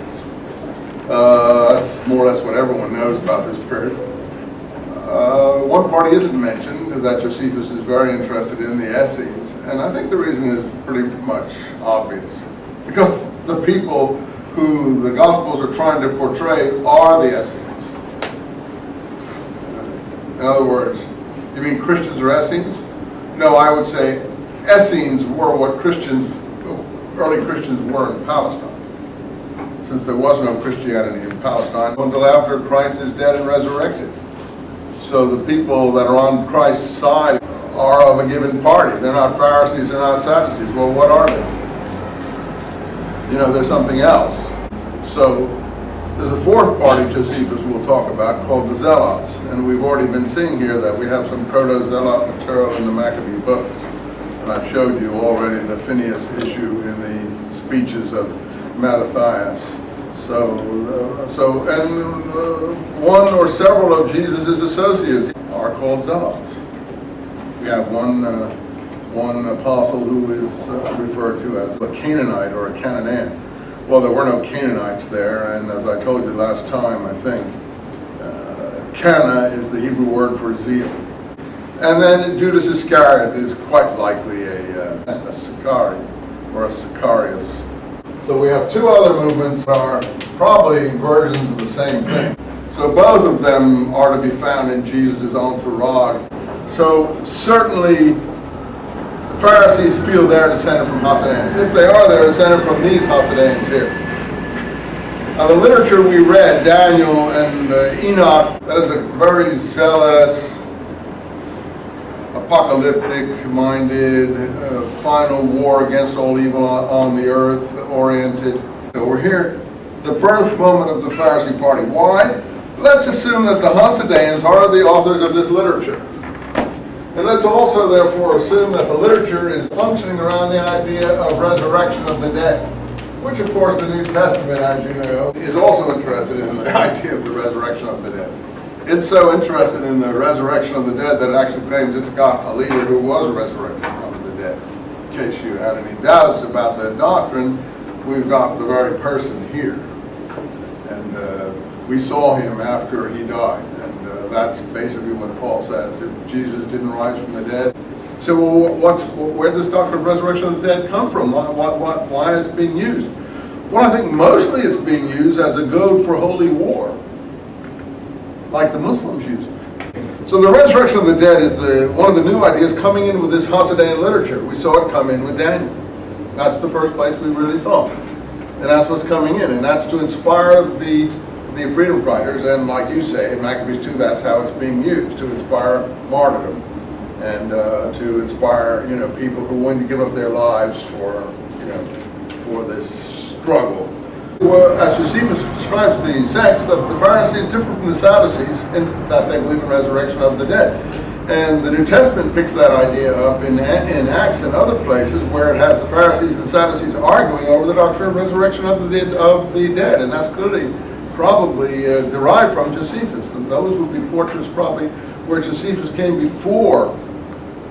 That's more or less what everyone knows about this period. One party isn't mentioned, that Josephus is very interested in, the Essenes, and I think the reason is pretty much obvious. Because the people who the Gospels are trying to portray are the Essenes. In other words, you mean Christians are Essenes? No, I would say Essenes were what early Christians were in Palestine, since there was no Christianity in Palestine until after Christ is dead and resurrected. So the people that are on Christ's side are of a given party. They're not Pharisees, they're not Sadducees. Well, what are they? You know, there's something else. So there's a fourth party Josephus will talk about called the Zealots. And we've already been seeing here that we have some proto-Zealot material in the Maccabee books. And I've showed you already the Phineas issue in the speeches of Mattathias. One or several of Jesus' associates are called Zealots. We have one apostle who is referred to as a Canaanite or a Canaan. Well, there were no Canaanites there, and as I told you last time, I think, Cana is the Hebrew word for zeal. And then Judas Iscariot is quite likely a Sicari or a Sicarius. So we have two other movements that are probably versions of the same thing. So both of them are to be found in Jesus' entourage. So certainly the Pharisees feel they're descended from Hasidaeans. If they are, they're descended from these Hasidaeans here. Now the literature we read, Daniel and Enoch, that is a very zealous, apocalyptic-minded, final war against all evil on the earth oriented. So we're here, the birth moment of the Pharisee party. Why? Let's assume that the Hasidaeans are the authors of this literature. And let's also therefore assume that the literature is functioning around the idea of resurrection of the dead, which of course the New Testament, as you know, is also interested in the idea of the resurrection of the dead. It's so interested in the resurrection of the dead that it actually claims it's got a leader who was resurrected from the dead. In case you had any doubts about that doctrine, we've got the very person here. And we saw him after he died. And that's basically what Paul says. If Jesus didn't rise from the dead. So well, where did this doctrine of resurrection of the dead come from? Why is it being used? Well, I think mostly it's being used as a goad for holy war, like the Muslims use it. So the resurrection of the dead is one of the new ideas coming in with this Hasidaean literature. We saw it come in with Daniel. That's the first place we really saw it. And that's what's coming in. And that's to inspire the freedom fighters. And like you say, in Maccabees 2, that's how it's being used, to inspire martyrdom. And to inspire, people who are willing to give up their lives for this struggle. Well, as Josephus describes the sects, that the Pharisees differ from the Sadducees in that they believe in resurrection of the dead. And the New Testament picks that idea up in Acts and other places where it has the Pharisees and Sadducees arguing over the doctrine of resurrection of the dead. And that's clearly probably derived from Josephus. And those would be portraits probably where Josephus came before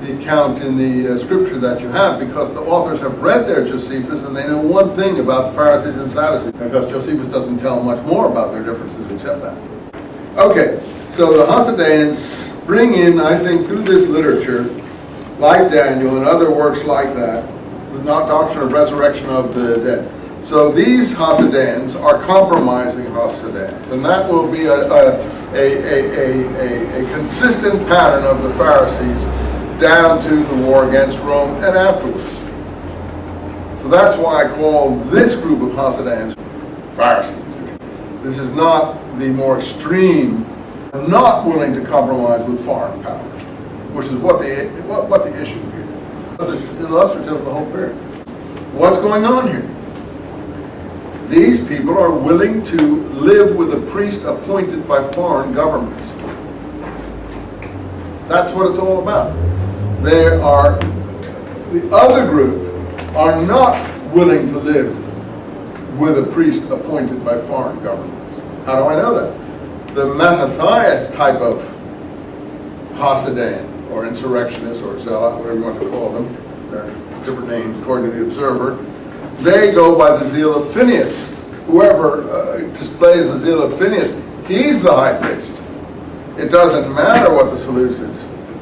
the account in the scripture that you have, because the authors have read their Josephus and they know one thing about the Pharisees and Sadducees, because Josephus doesn't tell much more about their differences except that. Okay, so the Hasidaeans bring in, I think, through this literature, like Daniel and other works like that, the doctrine of resurrection of the dead. So these Hasidans are compromising Hasidans, and that will be a consistent pattern of the Pharisees down to the war against Rome and afterwards. So that's why I call this group of Hasidans Pharisees. This is not the more extreme, not willing to compromise with foreign power, which is what the issue here. This is illustrative of the whole period. What's going on here? These people are willing to live with a priest appointed by foreign governments. That's what it's all about. The other group are not willing to live with a priest appointed by foreign governments. How do I know that? The Mattathias type of Hasidan, or insurrectionist, or zealot, whatever you want to call them, they're different names according to the Observer, they go by the zeal of Phineas. Whoever displays the zeal of Phineas, he's the high priest. It doesn't matter what the Seleucids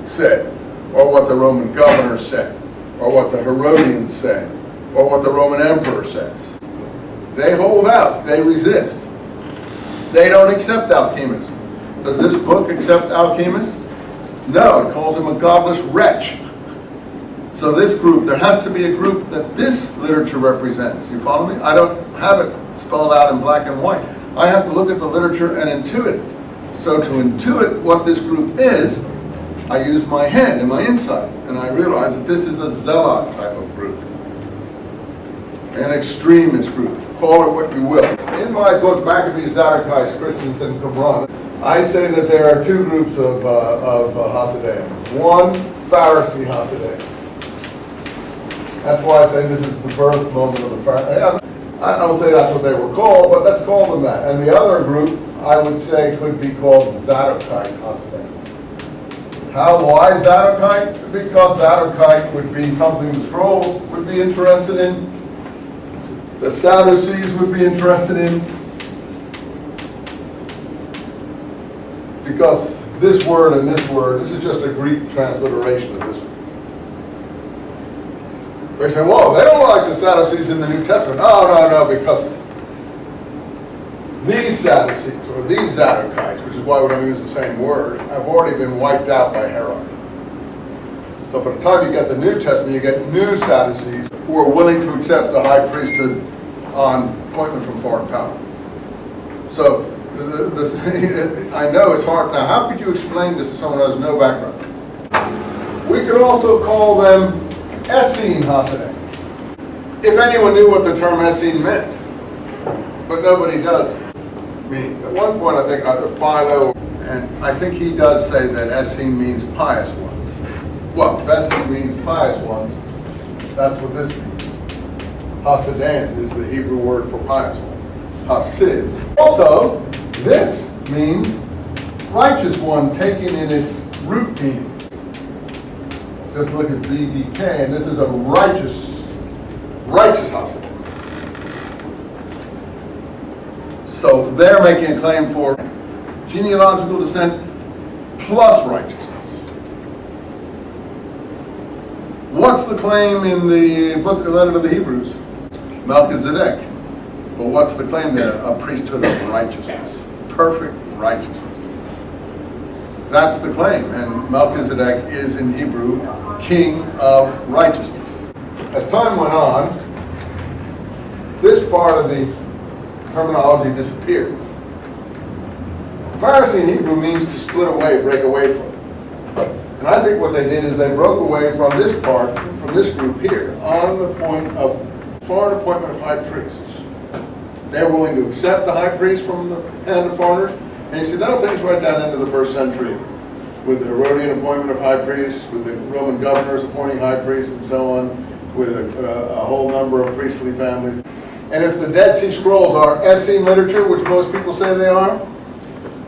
said, or what the Roman governor said, or what the Herodians say, or what the Roman emperor says. They hold out, they resist. They don't accept alchemists. Does this book accept alchemists? No, it calls him a godless wretch. So this group, there has to be a group that this literature represents. You follow me? I don't have it spelled out in black and white. I have to look at the literature and intuit it. So to intuit what this group is, I use my head and my insight, and I realize that this is a zealot type of group, an extremist group. Call it what you will. In my book, Maccabee, Zadokites, Christians, and Qumran, I say that there are two groups of Hasidim. One, Pharisee Hasidim. That's why I say this is the birth moment of the Pharisees. I don't say that's what they were called, but let's call them that. And the other group, I would say, could be called Zadokite Hasidim. Why Zadokite? Because Zadokite would be something the scrolls would be interested in, the Sadducees would be interested in, because this word and this word, this is just a Greek transliteration of this word. They say, well, they don't like the Sadducees in the New Testament. No, because these Sadducees, or these Zadokites, which is why we don't use the same word, have already been wiped out by Herod. So by the time you get the New Testament, you get new Sadducees who are willing to accept the high priesthood on appointment from foreign power. So I know it's hard. Now, how could you explain this to someone who has no background? We could also call them Essene Hasidim, if anyone knew what the term Essene meant. But nobody does. I mean, at one point I think either Philo, and I think he does say that Essene means pious ones. Well, if Essene means pious ones, that's what this means. Hasidan is the Hebrew word for pious one. Hasid. Also, this means righteous one, taken in its root meaning. Just look at ZDK, and this is a righteous Hasidim. So they're making a claim for genealogical descent plus righteousness. What's the claim in the book, the letter to the Hebrews? Melchizedek. But what's the claim there? A priesthood of righteousness. Perfect righteousness. That's the claim. And Melchizedek is in Hebrew, king of righteousness. As time went on, this part of the terminology disappeared. Pharisee in Hebrew means to split away, break away from. And I think what they did is they broke away from this part, from this group here, on the point of foreign appointment of high priests. They're willing to accept the high priest from the hand of foreigners. And you see, that'll take us right down into the first century, with the Herodian appointment of high priests, with the Roman governors appointing high priests, and so on, with a whole number of priestly families. And if the Dead Sea Scrolls are Essene literature, which most people say they are,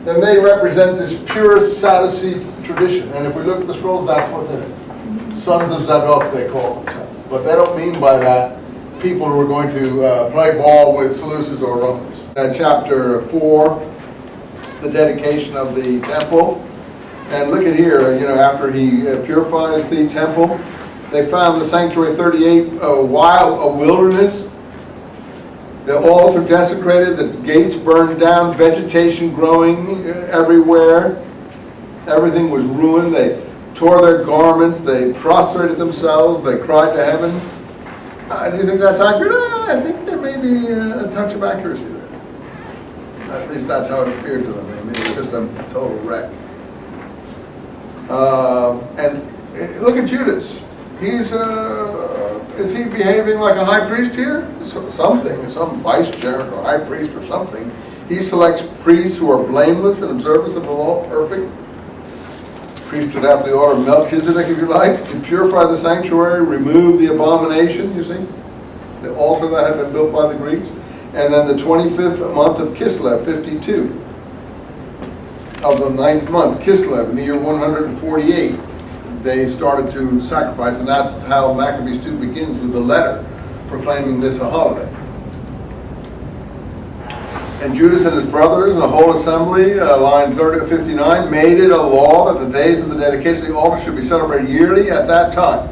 then they represent this pure Sadducee tradition. And if we look at the scrolls, that's what's in it. Sons of Zadok, they call themselves. But they don't mean by that people who are going to play ball with Seleucids or Romans. In chapter 4, the dedication of the temple. And look at here, after he purifies the temple, they found the sanctuary 38 a wilderness. The altar desecrated, the gates burned down, vegetation growing everywhere. Everything was ruined. They tore their garments, they prostrated themselves, they cried to heaven. Do you think that's accurate? I think there may be a touch of accuracy there. At least that's how it appeared to them. Maybe it was just a total wreck. And look at Judas. Is he behaving like a high priest here? Something, some vice chair or high priest or something. He selects priests who are blameless in observance of the law, perfect. Priesthood after the order of Melchizedek, if you like, to purify the sanctuary, remove the abomination, you see, the altar that had been built by the Greeks. And then the 25th month of Kislev, 52, of the 9th month, Kislev, in the year 148, they started to sacrifice, and that's how Maccabees 2 begins, with a letter proclaiming this a holiday. And Judas and his brothers and the whole assembly, line 59, made it a law that the days of the dedication of the altar should be celebrated yearly at that time.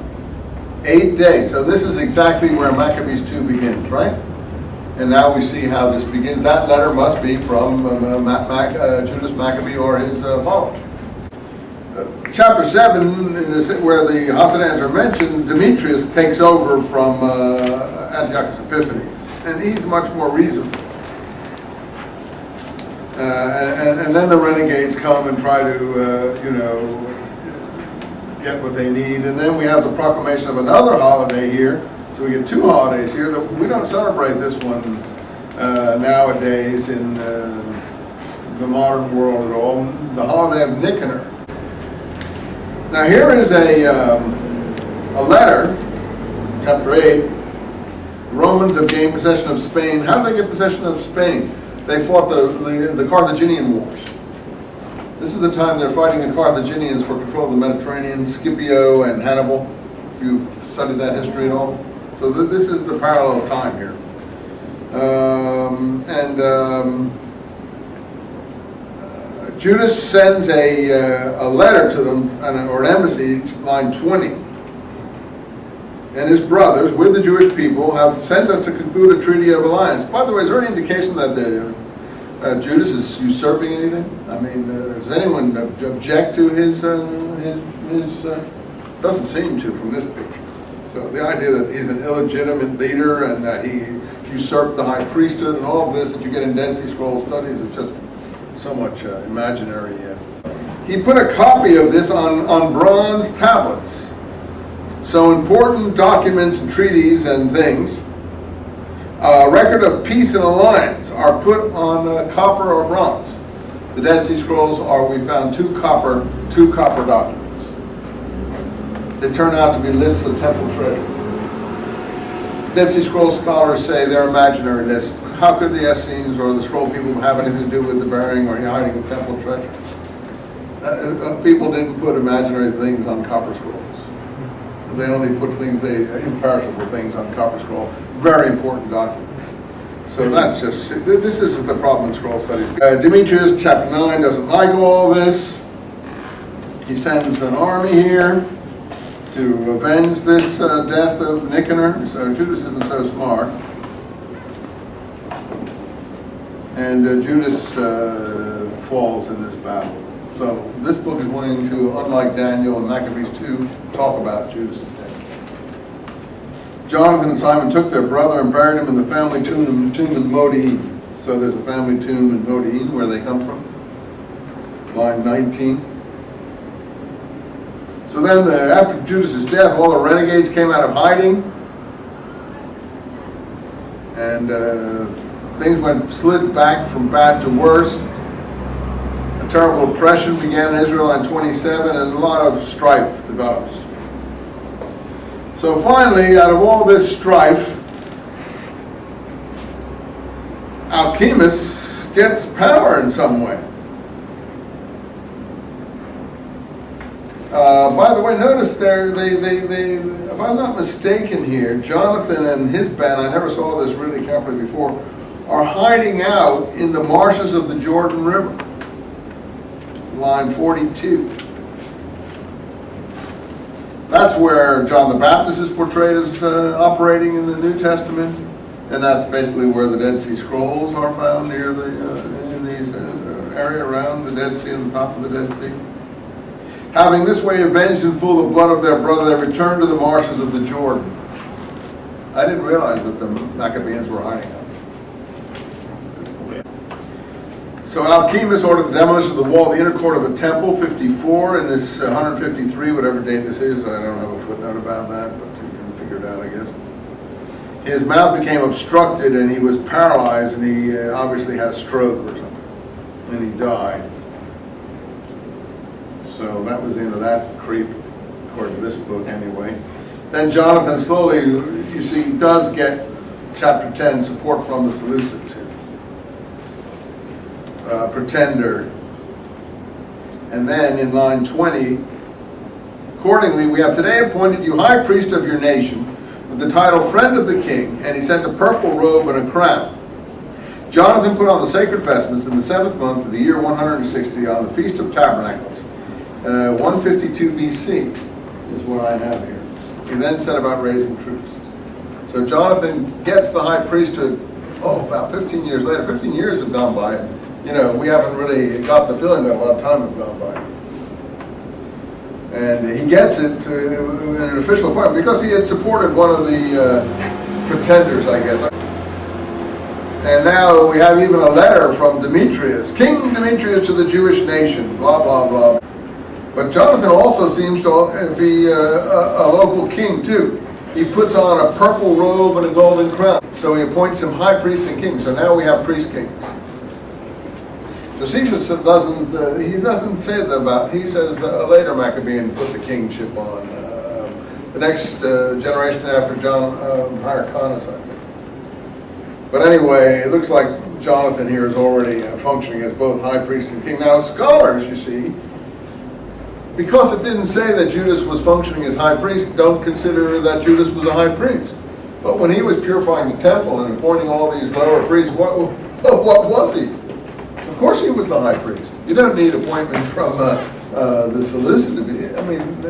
8 days. So this is exactly where Maccabees 2 begins, right? And now we see how this begins. That letter must be from Judas Maccabee or his followers. Chapter 7, in this, where the Hasidians are mentioned, Demetrius takes over from Antiochus Epiphanes. And he's much more reasonable. And then the renegades come and try to, get what they need. And then we have the proclamation of another holiday here. So we get 2 holidays here. That we don't celebrate this one nowadays in the modern world at all. The holiday of Nicanor. Now here is a letter, chapter 8. The Romans have gained possession of Spain. How did they get possession of Spain? They fought the Carthaginian Wars. This is the time they're fighting the Carthaginians for control of the Mediterranean, Scipio and Hannibal, if you've studied that history at all. So this is the parallel time here. Judas sends a letter to them, or an embassy, line 20. And his brothers, with the Jewish people, have sent us to conclude a treaty of alliance. By the way, is there any indication that Judas is usurping anything? I mean, does anyone object to his doesn't seem to from this picture. So the idea that he's an illegitimate leader and that he usurped the high priesthood and all of this that you get in Dead Sea Scrolls studies is just so much imaginary. He put a copy of this on bronze tablets. So important documents and treaties and things, record of peace and alliance, are put on copper or bronze. The Dead Sea Scrolls we found two copper documents. They turn out to be lists of temple treasure. Dead Sea Scrolls scholars say they're imaginary lists. How could the Essenes or the Scroll people have anything to do with the burying or hiding of temple treasure? People didn't put imaginary things on copper scrolls. They only put imperishable things on copper scroll. Very important documents. So that's just, this is the problem in scroll studies. Demetrius, chapter 9, doesn't like all this. He sends an army here to avenge this death of Nicanor. So Judas isn't so smart. And Judas falls in this battle. So this book is willing to, unlike Daniel and Maccabees 2, talk about Judas' death. Jonathan and Simon took their brother and buried him in the family tomb in Modi'in. So there's a family tomb in Modi'in where they come from. Line 19. So then after Judas' death, all the renegades came out of hiding. And things slid back from bad to worse. Terrible oppression began in Israel on 27, and a lot of strife develops. So finally, out of all this strife, Alchemus gets power in some way. By the way, notice if I'm not mistaken here, Jonathan and his band, I never saw this really carefully before, are hiding out in the marshes of the Jordan River. Line 42. That's where John the Baptist is portrayed as operating in the New Testament. And that's basically where the Dead Sea Scrolls are found, near the, in these area around the Dead Sea and the top of the Dead Sea. Having this way avenged in full the blood of their brother, they returned to the marshes of the Jordan. I didn't realize that the Maccabees were hiding out. So Alchemus ordered the demolition of the wall, the inner court of the temple, 54, and this 153, whatever date this is. I don't have a footnote about that, but you can figure it out, I guess. His mouth became obstructed and he was paralyzed, and he obviously had a stroke or something, and he died. So that was the end of that creep, according to this book anyway. Then Jonathan slowly, you see, does get, chapter 10, support from the Seleucids here. Pretender. And then in line 20, accordingly, we have today appointed you high priest of your nation, with the title friend of the king, and he sent a purple robe and a crown. Jonathan put on the sacred vestments in the 7th month of the year 160 on the Feast of Tabernacles, 152 BC is what I have here. He then set about raising troops. So Jonathan gets the high priesthood, about 15 years later. 15 years have gone by. You know, we haven't really got the feeling that a lot of time has gone by. And he gets it in an official appointment because he had supported one of the pretenders, I guess. And now we have even a letter from Demetrius, King Demetrius to the Jewish nation, blah, blah, blah. But Jonathan also seems to be a local king too. He puts on a purple robe and a golden crown. So he appoints him high priest and king. So now we have priest kings. Josephus doesn't say that about, he says a later Maccabean put the kingship on. The next generation after Hyrcanus, I think. But anyway, it looks like Jonathan here is already functioning as both high priest and king. Now scholars, you see, because it didn't say that Judas was functioning as high priest, don't consider that Judas was a high priest. But when he was purifying the temple and appointing all these lower priests, what was he? Of course he was the high priest. You don't need appointment from the Seleucid to be, I mean,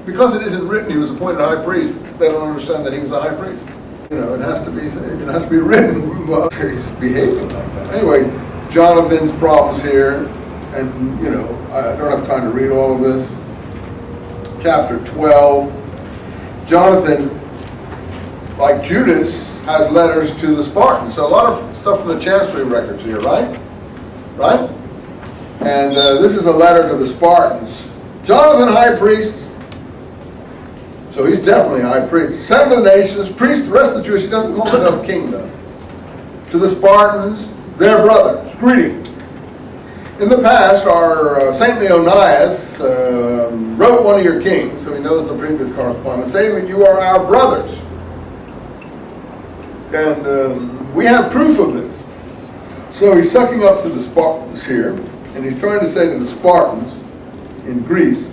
because it isn't written he was appointed high priest, they don't understand that he was a high priest. You know, it has to be written. Well, he's behaving like that. Anyway, Jonathan's problems here, and you know, I don't have time to read all of this. Chapter 12. Jonathan, like Judas, has letters to the Spartans. So a lot of stuff from the chancery records here, right? Right? And this is a letter to the Spartans. Jonathan, high priest. So he's definitely high priest. Send to the nations, priest, the rest of the Jews. He doesn't call himself king, though. To the Spartans, their brothers, greeting. In the past, our saintly Onias wrote one of your kings, so he knows the previous correspondence, saying that you are our brothers. And we have proof of this. So he's sucking up to the Spartans here, and he's trying to say to the Spartans in Greece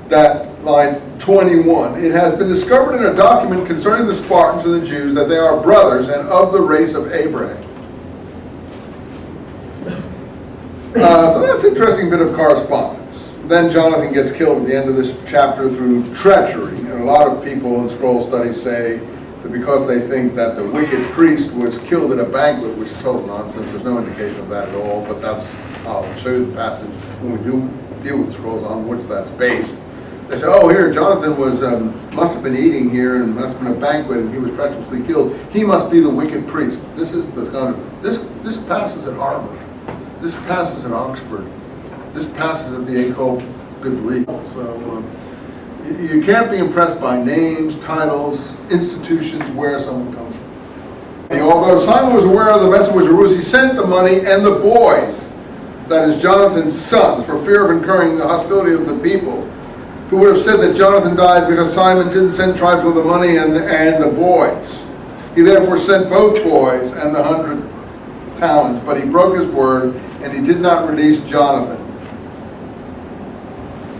that, line 21, it has been discovered in a document concerning the Spartans and the Jews that they are brothers and of the race of Abraham. So that's an interesting bit of correspondence. Then Jonathan gets killed at the end of this chapter through treachery. And a lot of people in scroll studies say that because they think that the wicked priest was killed at a banquet, which is total nonsense. There's no indication of that at all, but that's, I'll show you the passage when we do deal with scrolls on which that's based. They say, oh, here, Jonathan was must have been eating here and must have been a banquet and he was treacherously killed. He must be the wicked priest. This is the kind of, this passes at Harvard. This passes at Oxford. This passes at the École Biblique. So you can't be impressed by names, titles, institutions, where someone comes from. Although Simon was aware of the message which arose, he sent the money and the boys, that is Jonathan's sons, for fear of incurring the hostility of the people, who would have said that Jonathan died because Simon didn't send trifle the money and the boys. He therefore sent both boys and the 100 talents, but he broke his word and he did not release Jonathan.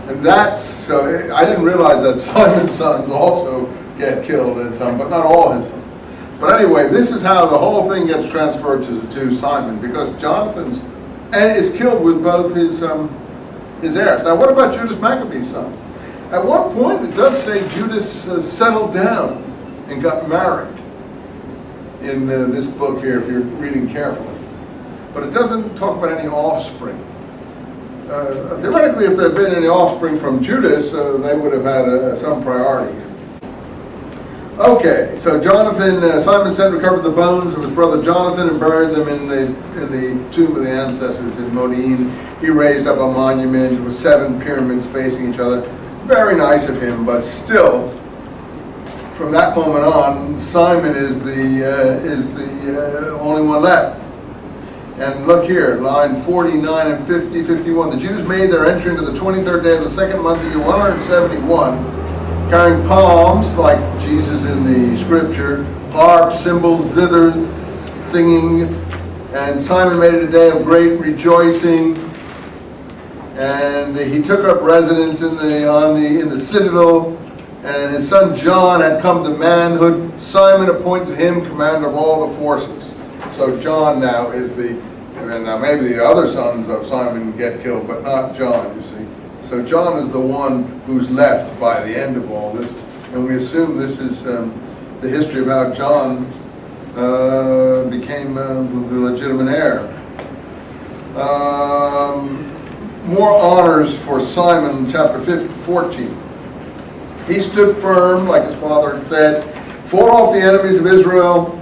And that's, so I didn't realize that Simon's sons also get killed in some, but not all his sons. But anyway, this is how the whole thing gets transferred to Simon, because Jonathan's, and is killed with both his heirs. Now what about Judas Maccabee's sons? At one point it does say Judas settled down and got married. in this book here if you're reading carefully. But it doesn't talk about any offspring. Theoretically, if there had been any offspring from Judas, they would have had some priority here. Okay, so Jonathan, Simon sent and recovered the bones of his brother Jonathan and buried them in the tomb of the ancestors in Modin. He raised up a monument with 7 pyramids facing each other. Very nice of him, but still, from that moment on, Simon is the only one left. And look here, line 49 and 50, 51. The Jews made their entry into the 23rd day of the 2nd month, the year 171, carrying palms, like Jesus in the scripture, harps, cymbals, zithers, singing. And Simon made it a day of great rejoicing. And he took up residence in the citadel. And his son John had come to manhood. Simon appointed him commander of all the forces. So John now is and now maybe the other sons of Simon get killed, but not John, you see. So John is the one who's left by the end of all this. And we assume this is the history of how John became the legitimate heir. More honors for Simon in chapter 14. He stood firm, like his father had said, fought off the enemies of Israel.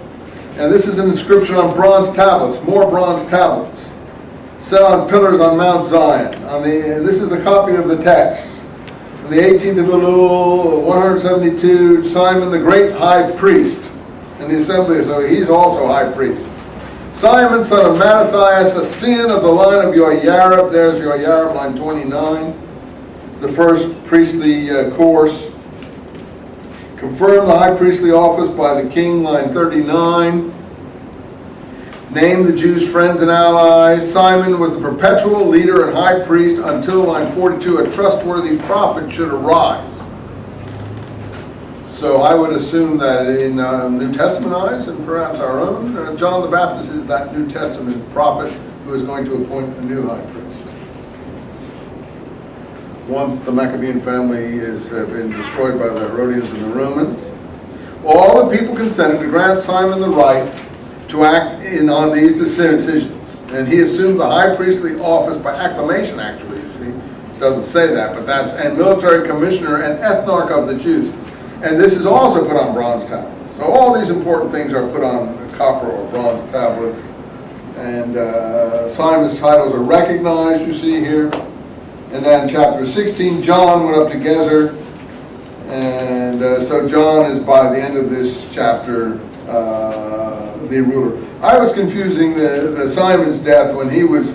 And this is an inscription on bronze tablets, more bronze tablets, set on pillars on Mount Zion. This is the copy of the text. On the 18th of Elul, 172, Simon the great high priest in the assembly, so he's also high priest. Simon, son of Mattathias, a sin of the line of Yoyarib, there's Yoyarib, line 29, the first priestly course. Confirmed the high priestly office by the king, line 39. Named the Jews' friends and allies. Simon was the perpetual leader and high priest until, line 42, a trustworthy prophet should arise. So I would assume that in New Testament eyes, and perhaps our own, John the Baptist is that New Testament prophet who is going to appoint a new high priest. Once the Maccabean family has been destroyed by the Herodians and the Romans, all the people consented to grant Simon the right to act on these decisions. And he assumed the high priestly office by acclamation, actually, you see. It doesn't say that, but and military commissioner and ethnarch of the Jews. And this is also put on bronze tablets. So all these important things are put on copper or bronze tablets. And Simon's titles are recognized, you see here. And then chapter 16, John went up to Gezer. And so John is, by the end of this chapter, the ruler. I was confusing the Simon's death when he was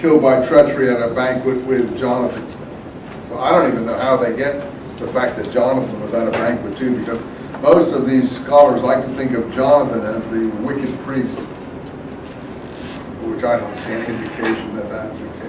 killed by treachery at a banquet with Jonathan's death. So I don't even know how they get the fact that Jonathan was at a banquet too, because most of these scholars like to think of Jonathan as the wicked priest, which I don't see any indication that that's the case.